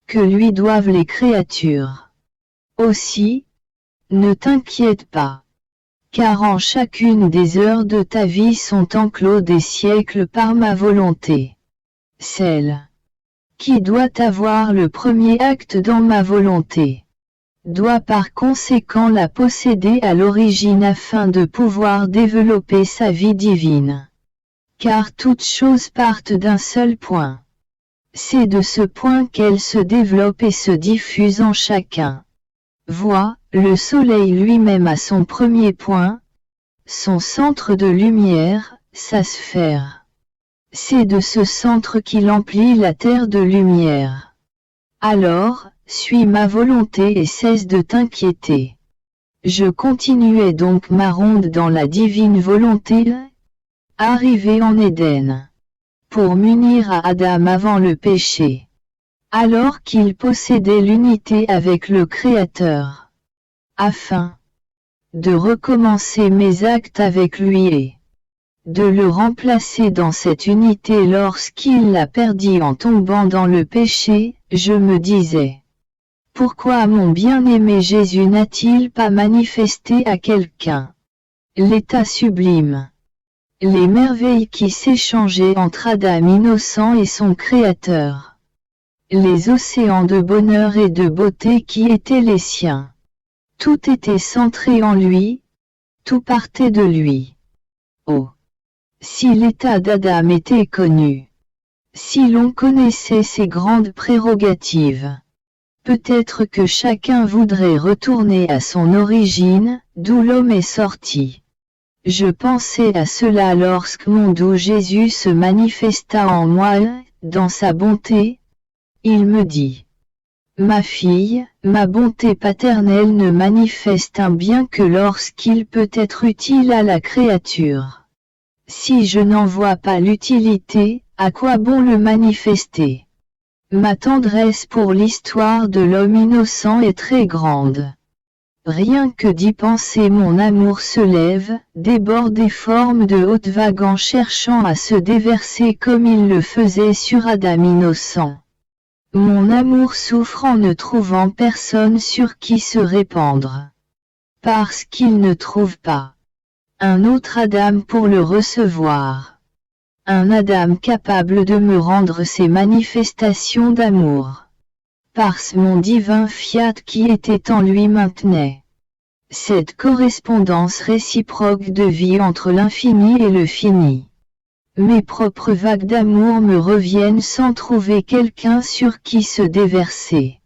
que lui doivent les créatures. Aussi, ne t'inquiète pas, car en chacune des heures de ta vie sont enclos des siècles par ma volonté. Celle qui doit avoir le premier acte dans ma volonté doit par conséquent la posséder à l'origine afin de pouvoir développer sa vie divine. Car toutes choses partent d'un seul point. C'est de ce point qu'elles se développent et se diffusent en chacun. Vois, le soleil lui-même a son premier point, son centre de lumière, sa sphère. C'est de ce centre qu'il emplit la terre de lumière. Alors, suis ma volonté et cesse de t'inquiéter. Je continuais donc ma ronde dans la divine volonté, arrivé en Éden, pour m'unir à Adam avant le péché, alors qu'il possédait l'unité avec le Créateur, afin de recommencer mes actes avec lui et de le remplacer dans cette unité lorsqu'il la perdit en tombant dans le péché. Je me disais: pourquoi mon bien-aimé Jésus n'a-t-il pas manifesté à quelqu'un l'état sublime, les merveilles qui s'échangeaient entre Adam innocent et son Créateur, les océans de bonheur et de beauté qui étaient les siens? Tout était centré en lui, tout partait de lui. Oh! Si l'état d'Adam était connu, si l'on connaissait ses grandes prérogatives, peut-être que chacun voudrait retourner à son origine, d'où l'homme est sorti. Je pensais à cela lorsque mon doux Jésus se manifesta en moi, dans sa bonté. Il me dit: Ma fille, ma bonté paternelle ne manifeste un bien que lorsqu'il peut être utile à la créature. Si je n'en vois pas l'utilité, à quoi bon le manifester? Ma tendresse pour l'histoire de l'homme innocent est très grande. Rien que d'y penser mon amour se lève, déborde et forme de hautes vagues en cherchant à se déverser comme il le faisait sur Adam innocent. Mon amour souffre en ne trouvant personne sur qui se répandre. Parce qu'il ne trouve pas un autre Adam pour le recevoir. Un Adam capable de me rendre ses manifestations d'amour. Parce mon divin fiat qui était en lui maintenait cette correspondance réciproque de vie entre l'infini et le fini. Mes propres vagues d'amour me reviennent sans trouver quelqu'un sur qui se déverser.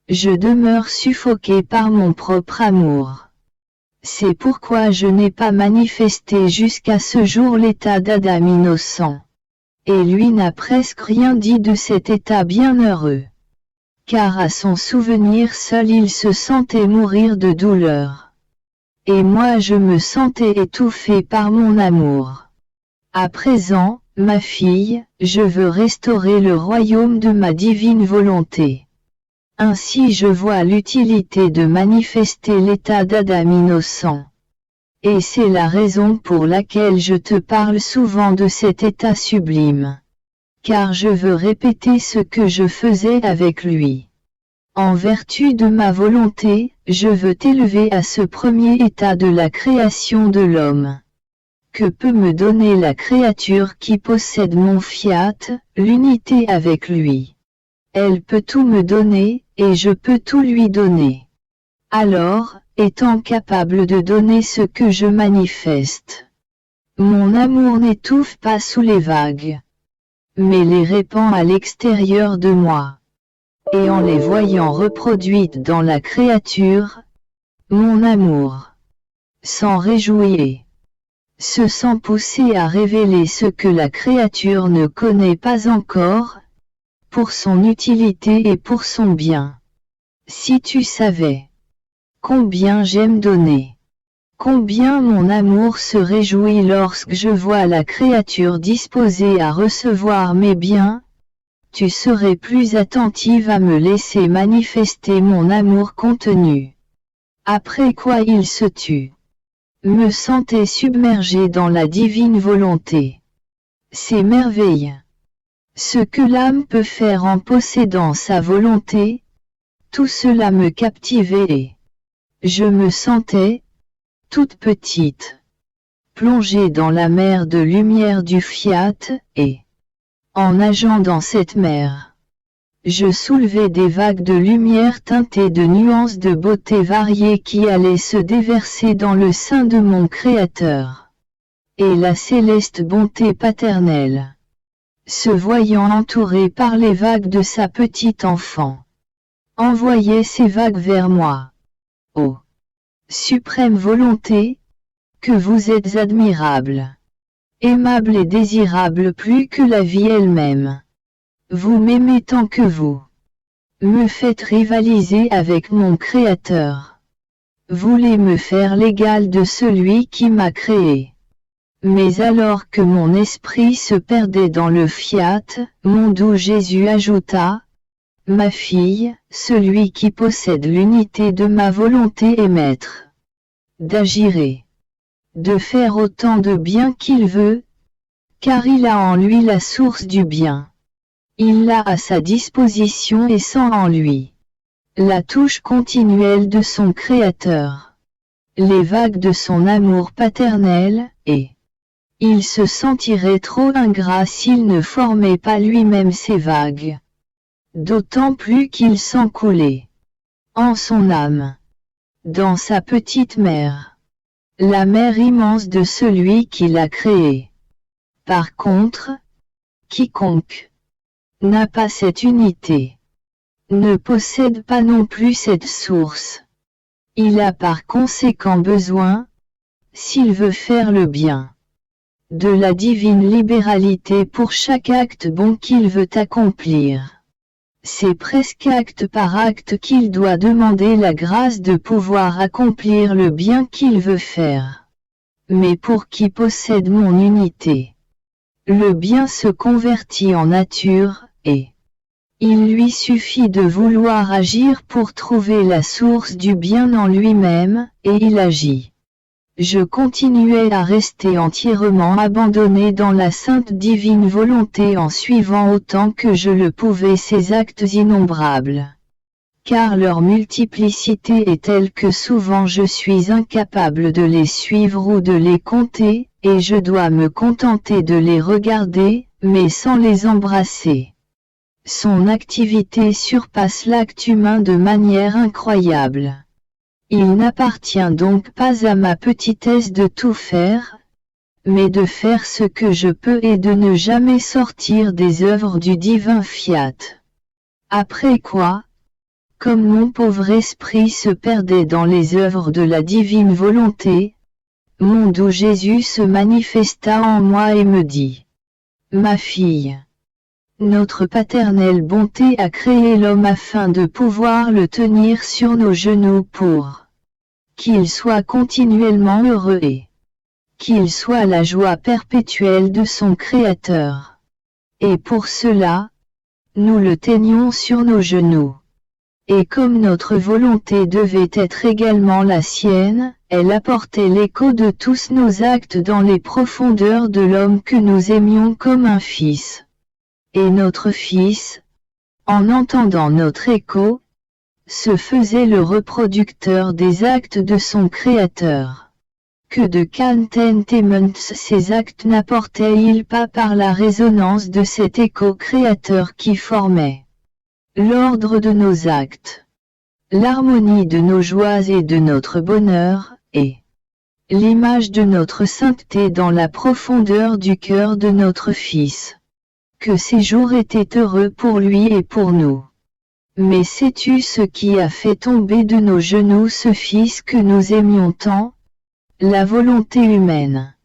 Je demeure suffoqué par mon propre amour. C'est pourquoi je n'ai pas manifesté jusqu'à ce jour l'état d'Adam innocent. Et lui n'a presque rien dit de cet état bienheureux. Car à son souvenir seul il se sentait mourir de douleur. Et moi je me sentais étouffé par mon amour. À présent, ma fille, je veux restaurer le royaume de ma divine volonté. Ainsi je vois l'utilité de manifester l'état d'Adam innocent. Et c'est la raison pour laquelle je te parle souvent de cet état sublime. Car je veux répéter ce que je faisais avec lui. En vertu de ma volonté, je veux t'élever à ce premier état de la création de l'homme. Que peut me donner la créature qui possède mon fiat, l'unité avec lui? Elle peut tout me donner, et je peux tout lui donner. Alors, étant capable de donner ce que je manifeste, mon amour n'étouffe pas sous les vagues, mais les répand à l'extérieur de moi. Et en les voyant reproduites dans la créature, mon amour s'en réjouit, se sent poussé à révéler ce que la créature ne connaît pas encore, pour son utilité et pour son bien. Si tu savais combien j'aime donner, combien mon amour se réjouit lorsque je vois la créature disposée à recevoir mes biens, tu serais plus attentive à me laisser manifester mon amour contenu. Après quoi il se tut. Me sentais submergé dans la divine volonté. C'est merveille. Ce que l'âme peut faire en possédant sa volonté, tout cela me captivait et je me sentais, toute petite, plongée dans la mer de lumière du fiat, et, en nageant dans cette mer, je soulevais des vagues de lumière teintées de nuances de beauté variées qui allaient se déverser dans le sein de mon Créateur. Et la céleste bonté paternelle, se voyant entourée par les vagues de sa petite enfant, envoyait ces vagues vers moi. Ô suprême volonté, que vous êtes admirable, aimable et désirable plus que la vie elle-même. Vous m'aimez tant que vous me faites rivaliser avec mon Créateur. Voulez me faire l'égal de celui qui m'a créé. Mais alors que mon esprit se perdait dans le fiat, mon doux Jésus ajouta, « Ma fille, celui qui possède l'unité de ma volonté est maître d'agir et de faire autant de bien qu'il veut, car il a en lui la source du bien. Il l'a à sa disposition et sent en lui la touche continuelle de son Créateur, les vagues de son amour paternel, et il se sentirait trop ingrat s'il ne formait pas lui-même ces vagues. D'autant plus qu'il sent couler en son âme, dans sa petite mer, la mer immense de celui qui l'a créé. Par contre, quiconque n'a pas cette unité, ne possède pas non plus cette source. Il a par conséquent besoin, s'il veut faire le bien, de la divine libéralité pour chaque acte bon qu'il veut accomplir. C'est presque acte par acte qu'il doit demander la grâce de pouvoir accomplir le bien qu'il veut faire. Mais pour qui possède mon unité, le bien se convertit en nature, et il lui suffit de vouloir agir pour trouver la source du bien en lui-même, et il agit. Je continuais à rester entièrement abandonné dans la sainte divine volonté en suivant autant que je le pouvais ces actes innombrables. Car leur multiplicité est telle que souvent je suis incapable de les suivre ou de les compter, et je dois me contenter de les regarder, mais sans les embrasser. Son activité surpasse l'acte humain de manière incroyable. Il n'appartient donc pas à ma petitesse de tout faire, mais de faire ce que je peux et de ne jamais sortir des œuvres du divin fiat. Après quoi, comme mon pauvre esprit se perdait dans les œuvres de la divine volonté, mon doux Jésus se manifesta en moi et me dit, « Ma fille, notre paternelle bonté a créé l'homme afin de pouvoir le tenir sur nos genoux pour qu'il soit continuellement heureux et qu'il soit la joie perpétuelle de son Créateur. Et pour cela, nous le tenions sur nos genoux. Et comme notre volonté devait être également la sienne, elle apportait l'écho de tous nos actes dans les profondeurs de l'homme que nous aimions comme un fils. Et notre Fils, en entendant notre écho, se faisait le reproducteur des actes de son Créateur. Que de contentements ces actes n'apportaient-ils pas par la résonance de cet écho créateur qui formait l'ordre de nos actes, l'harmonie de nos joies et de notre bonheur, et l'image de notre sainteté dans la profondeur du cœur de notre Fils. Que ces jours étaient heureux pour lui et pour nous. Mais sais-tu ce qui a fait tomber de nos genoux ce Fils que nous aimions tant? La volonté humaine.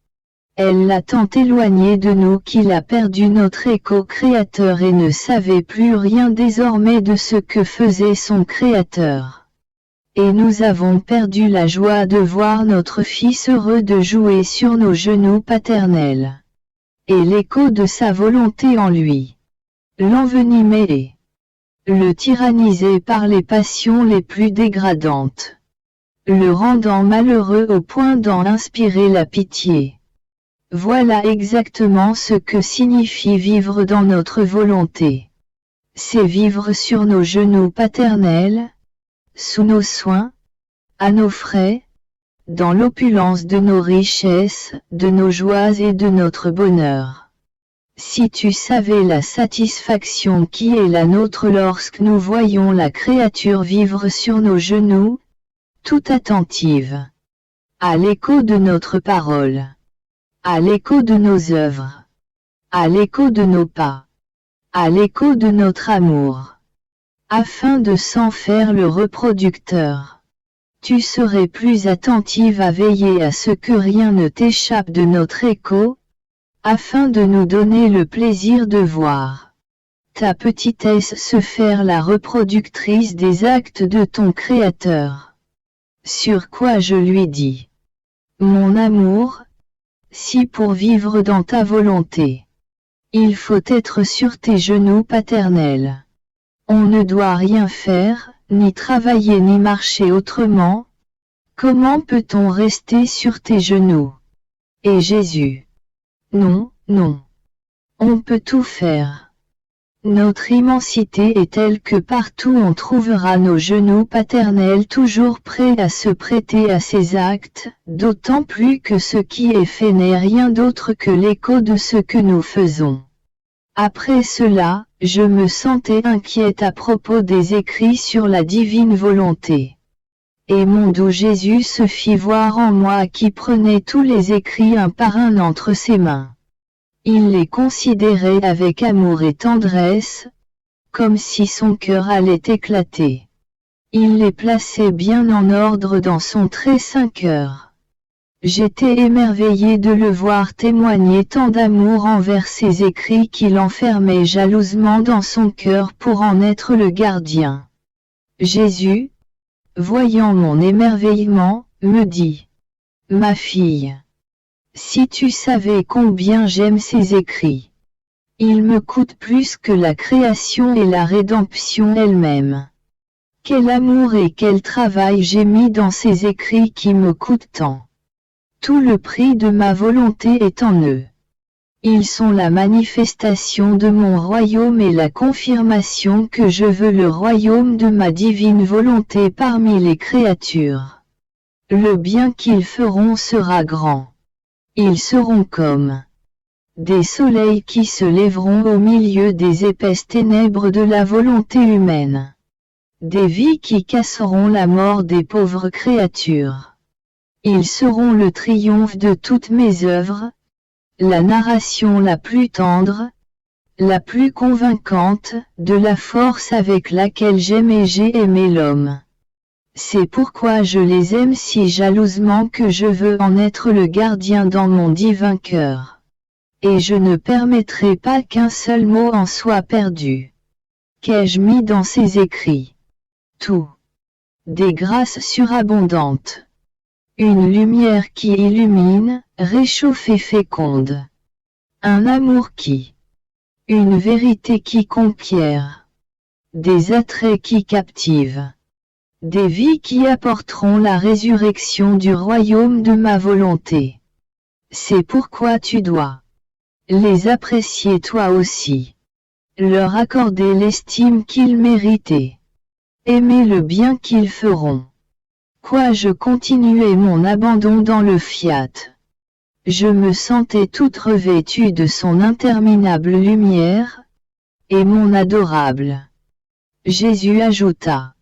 Elle l'a tant éloigné de nous qu'il a perdu notre écho créateur et ne savait plus rien désormais de ce que faisait son Créateur. Et nous avons perdu la joie de voir notre Fils heureux de jouer sur nos genoux paternels. Et l'écho de sa volonté en lui. L'envenimait et le tyrannisait par les passions les plus dégradantes. Le rendant malheureux au point d'en inspirer la pitié. Voilà exactement ce que signifie vivre dans notre volonté. C'est vivre sur nos genoux paternels, sous nos soins, à nos frais, dans l'opulence de nos richesses, de nos joies et de notre bonheur. Si tu savais la satisfaction qui est la nôtre lorsque nous voyons la créature vivre sur nos genoux, tout attentive, à l'écho de notre parole, à l'écho de nos œuvres, à l'écho de nos pas, à l'écho de notre amour, afin de s'en faire le reproducteur. Tu serais plus attentive à veiller à ce que rien ne t'échappe de notre écho, afin de nous donner le plaisir de voir ta petitesse se faire la reproductrice des actes de ton Créateur. Sur quoi je lui dis, mon amour, si pour vivre dans ta volonté, il faut être sur tes genoux paternels. On ne doit rien faire, ni travailler ni marcher autrement. Comment peut-on rester sur tes genoux? Et Jésus? Non, non. On peut tout faire. Notre immensité est telle que partout on trouvera nos genoux paternels toujours prêts à se prêter à ces actes, d'autant plus que ce qui est fait n'est rien d'autre que l'écho de ce que nous faisons. Après cela, je me sentais inquiète à propos des écrits sur la divine volonté. Et mon doux Jésus se fit voir en moi qui prenait tous les écrits un par un entre ses mains. Il les considérait avec amour et tendresse, comme si son cœur allait éclater. Il les plaçait bien en ordre dans son très saint cœur. J'étais émerveillée de le voir témoigner tant d'amour envers ces écrits qu'il enfermait jalousement dans son cœur pour en être le gardien. Jésus, voyant mon émerveillement, me dit, « Ma fille, si tu savais combien j'aime ces écrits. Ils me coûtent plus que la création et la rédemption elle-même. Quel amour et quel travail j'ai mis dans ces écrits qui me coûtent tant. Tout le prix de ma volonté est en eux. Ils sont la manifestation de mon royaume et la confirmation que je veux le royaume de ma divine volonté parmi les créatures. Le bien qu'ils feront sera grand. Ils seront comme des soleils qui se lèveront au milieu des épaisses ténèbres de la volonté humaine. Des vies qui casseront la mort des pauvres créatures. Ils seront le triomphe de toutes mes œuvres, la narration la plus tendre, la plus convaincante, de la force avec laquelle j'aime et j'ai aimé l'homme. C'est pourquoi je les aime si jalousement que je veux en être le gardien dans mon divin cœur. Et je ne permettrai pas qu'un seul mot en soit perdu. Qu'ai-je mis dans ces écrits? Tout. Des grâces surabondantes. Une lumière qui illumine, réchauffe et féconde. Un amour qui. Une vérité qui conquiert. Des attraits qui captivent. Des vies qui apporteront la résurrection du royaume de ma volonté. C'est pourquoi tu dois les apprécier toi aussi. Leur accorder l'estime qu'ils méritaient. aimer le bien qu'ils feront. Je continuais mon abandon dans le fiat. Je me sentais toute revêtue de son interminable lumière, et mon adorable. Jésus ajouta.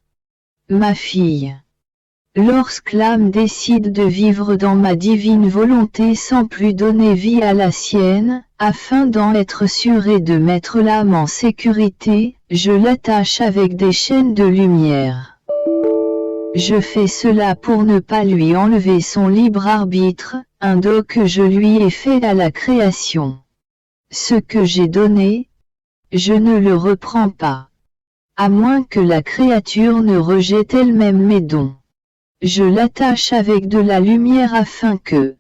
Ma fille. Lorsque l'âme décide de vivre dans ma divine volonté sans plus donner vie à la sienne, afin d'en être sûre et de mettre l'âme en sécurité, je l'attache avec des chaînes de lumière. Je fais cela pour ne pas lui enlever son libre arbitre, un don que je lui ai fait à la création. Ce que j'ai donné, je ne le reprends pas. À moins que la créature ne rejette elle-même mes dons. Je l'attache avec de la lumière afin que,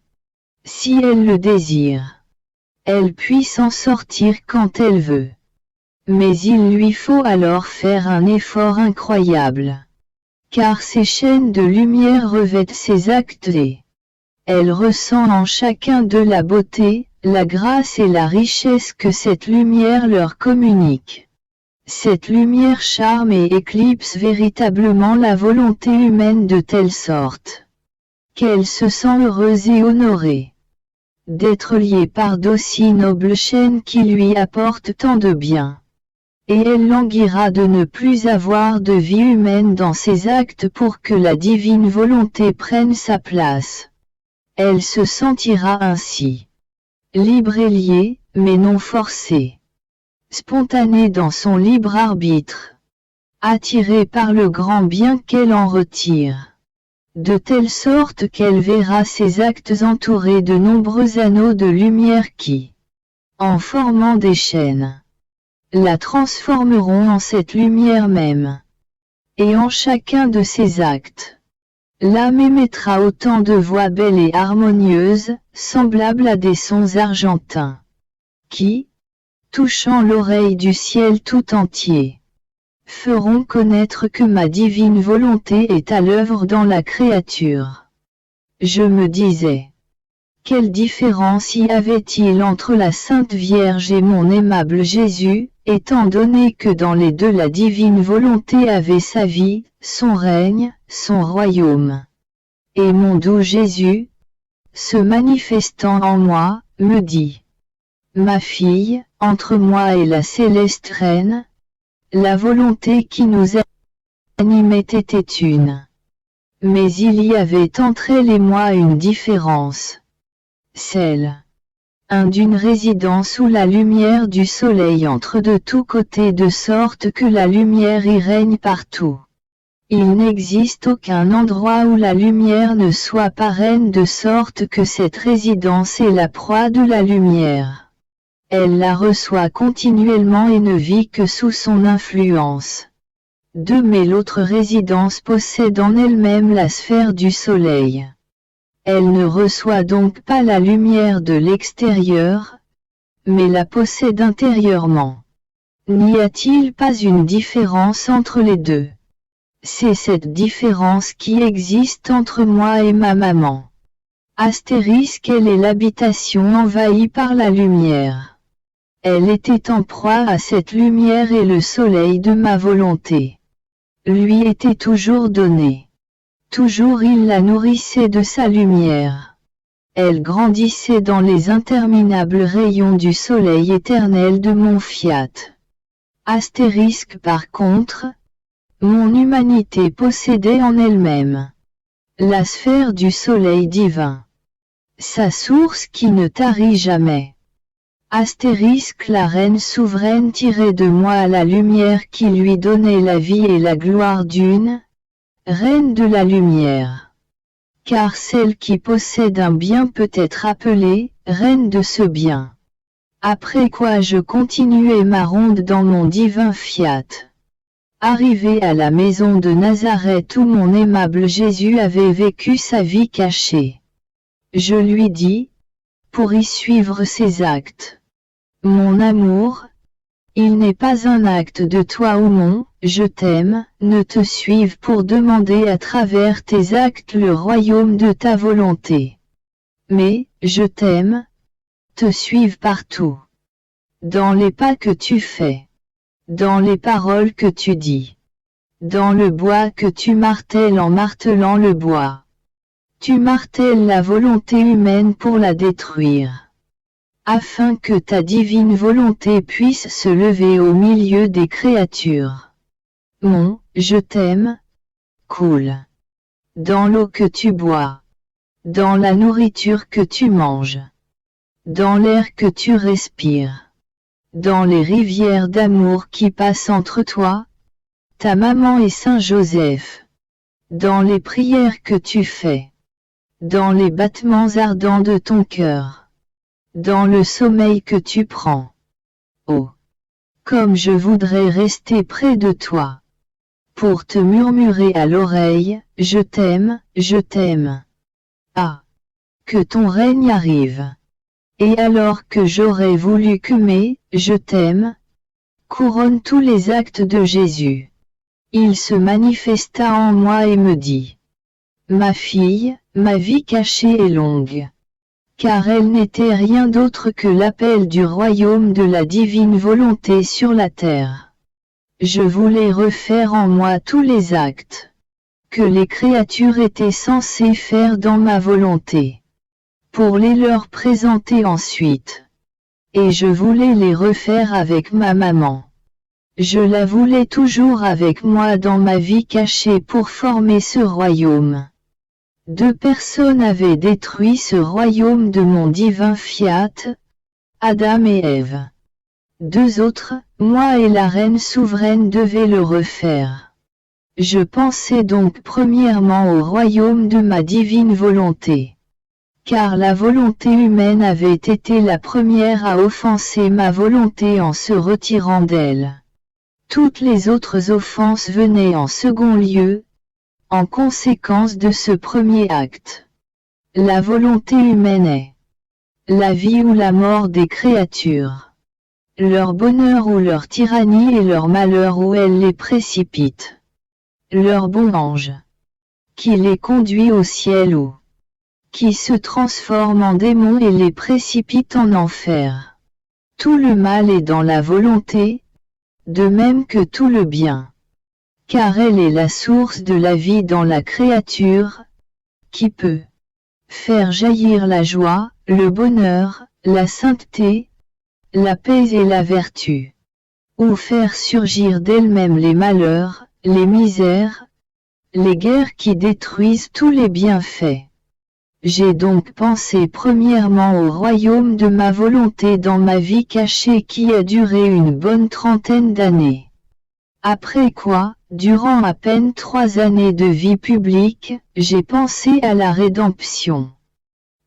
si elle le désire, elle puisse en sortir quand elle veut. Mais il lui faut alors faire un effort incroyable. Car ces chaînes de lumière revêtent ses actes et elle ressent en chacun d'eux la beauté, la grâce et la richesse que cette lumière leur communique. Cette lumière charme et éclipse véritablement la volonté humaine de telle sorte qu'elle se sent heureuse et honorée d'être liée par d'aussi nobles chaînes qui lui apportent tant de bien. Et elle languira de ne plus avoir de vie humaine dans ses actes pour que la divine volonté prenne sa place. Elle se sentira ainsi libre et liée, mais non forcée. Spontanée dans son libre arbitre, attirée par le grand bien qu'elle en retire, de telle sorte qu'elle verra ses actes entourés de nombreux anneaux de lumière qui, en formant des chaînes, la transformeront en cette lumière même. Et en chacun de ses actes, l'âme émettra autant de voix belles et harmonieuses, semblables à des sons argentins, qui, touchant l'oreille du ciel tout entier, feront connaître que ma divine volonté est à l'œuvre dans la créature. Je me disais, quelle différence y avait-il entre la Sainte Vierge et mon aimable Jésus, étant donné que dans les deux la divine volonté avait sa vie, son règne, son royaume. Et mon doux Jésus, se manifestant en moi, me dit, ma fille, entre moi et la céleste reine, la volonté qui nous animait était une. Mais il y avait entre elle et moi une différence. Celle d'une résidence où la lumière du soleil entre de tous côtés de sorte que la lumière y règne partout. Il n'existe aucun endroit où la lumière ne soit pas reine de sorte que cette résidence est la proie de la lumière. Elle la reçoit continuellement et ne vit que sous son influence. Mais l'autre résidence possède en elle-même la sphère du soleil. Elle ne reçoit donc pas la lumière de l'extérieur, mais la possède intérieurement. N'y a-t-il pas une différence entre les deux? C'est cette différence qui existe entre moi et ma maman. Elle est l'habitation envahie par la lumière. Elle était en proie à cette lumière et le soleil de ma volonté lui était toujours donné. Toujours il la nourrissait de sa lumière. Elle grandissait dans les interminables rayons du soleil éternel de mon fiat. Par contre, mon humanité possédait en elle-même la sphère du soleil divin. Sa source qui ne tarit jamais. La reine souveraine tirait de moi la lumière qui lui donnait la vie et la gloire d'une reine de la lumière. Car celle qui possède un bien peut être appelée reine de ce bien. Après quoi je continuai ma ronde dans mon divin fiat. Arrivé à la maison de Nazareth où mon aimable Jésus avait vécu sa vie cachée. Je lui dis, pour y suivre ses actes. Mon amour, il n'est pas un acte de toi ou mon « je t'aime » ne te suive pour demander à travers tes actes le royaume de ta volonté. Mais, je t'aime, te suive partout. Dans les pas que tu fais. Dans les paroles que tu dis. dans le bois que tu martèles en martelant le bois. Tu martèles la volonté humaine pour la détruire, afin que ta divine volonté puisse se lever au milieu des créatures. Mon « je t'aime » coule dans l'eau que tu bois, dans la nourriture que tu manges, dans l'air que tu respires, dans les rivières d'amour qui passent entre toi, ta maman et Saint Joseph, dans les prières que tu fais, dans les battements ardents de ton cœur, dans le sommeil que tu prends. Oh, comme je voudrais rester près de toi, pour te murmurer à l'oreille, je t'aime, je t'aime. Ah, que ton règne arrive. Et alors que j'aurais voulu que mes « je t'aime » couronne tous les actes de Jésus, il se manifesta en moi et me dit: Ma fille, ma vie cachée est longue. Car elle n'était rien d'autre que l'appel du royaume de la divine volonté sur la terre. Je voulais refaire en moi tous les actes que les créatures étaient censées faire dans ma volonté, pour les leur présenter ensuite. Et je voulais les refaire avec ma maman. Je la voulais toujours avec moi dans ma vie cachée pour former ce royaume. 2 personnes avaient détruit ce royaume de mon divin fiat, Adam et Ève. 2 autres, moi et la reine souveraine, devaient le refaire. Je pensais donc premièrement au royaume de ma divine volonté. Car la volonté humaine avait été la première à offenser ma volonté en se retirant d'elle. Toutes les autres offenses venaient en second lieu, en conséquence de ce premier acte. La volonté humaine est la vie ou la mort des créatures, leur bonheur ou leur tyrannie et leur malheur où elle les précipite, leur bon ange, qui les conduit au ciel ou qui se transforme en démon et les précipite en enfer. Tout le mal est dans la volonté, de même que tout le bien. Car elle est la source de la vie dans la créature, qui peut faire jaillir la joie, le bonheur, la sainteté, la paix et la vertu, ou faire surgir d'elle-même les malheurs, les misères, les guerres qui détruisent tous les bienfaits. J'ai donc pensé premièrement au royaume de ma volonté dans ma vie cachée qui a duré une bonne 30aine d'années. Après quoi, durant à peine 3 années de vie publique, j'ai pensé à la rédemption.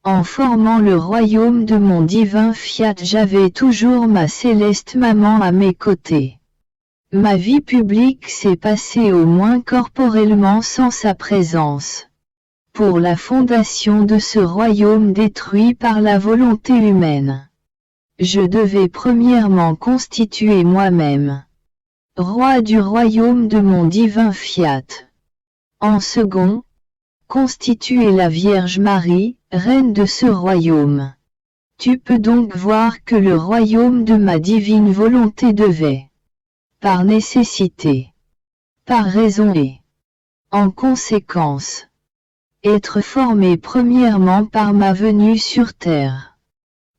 En formant le royaume de mon divin fiat, j'avais toujours ma céleste maman à mes côtés. Ma vie publique s'est passée au moins corporellement sans sa présence, pour la fondation de ce royaume détruit par la volonté humaine. Je devais premièrement constituer moi-même roi du royaume de mon divin fiat. En second, constituer la Vierge Marie, reine de ce royaume. Tu peux donc voir que le royaume de ma divine volonté devait, par nécessité, par raison et, en conséquence, être formé premièrement par ma venue sur terre.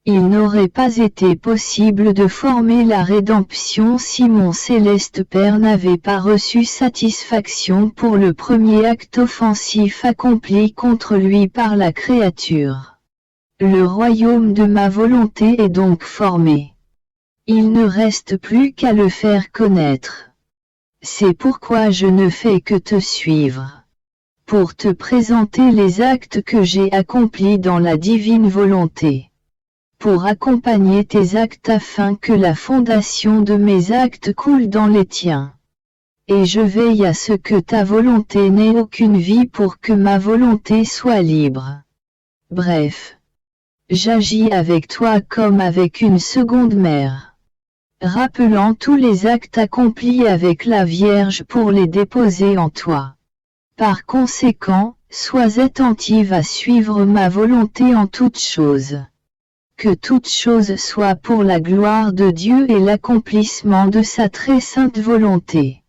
Il n'aurait pas été possible de former la rédemption si mon céleste Père n'avait pas reçu satisfaction pour le premier acte offensif accompli contre lui par la créature. Le royaume de ma volonté est donc formé. Il ne reste plus qu'à le faire connaître. C'est pourquoi je ne fais que te suivre, pour te présenter les actes que j'ai accomplis dans la divine volonté, pour accompagner tes actes afin que la fondation de mes actes coule dans les tiens. Et je veille à ce que ta volonté n'ait aucune vie pour que ma volonté soit libre. Bref, j'agis avec toi comme avec une seconde mère, rappelant tous les actes accomplis avec la Vierge pour les déposer en toi. Par conséquent, sois attentive à suivre ma volonté en toutes choses. Que toute chose soit pour la gloire de Dieu et l'accomplissement de sa très sainte volonté.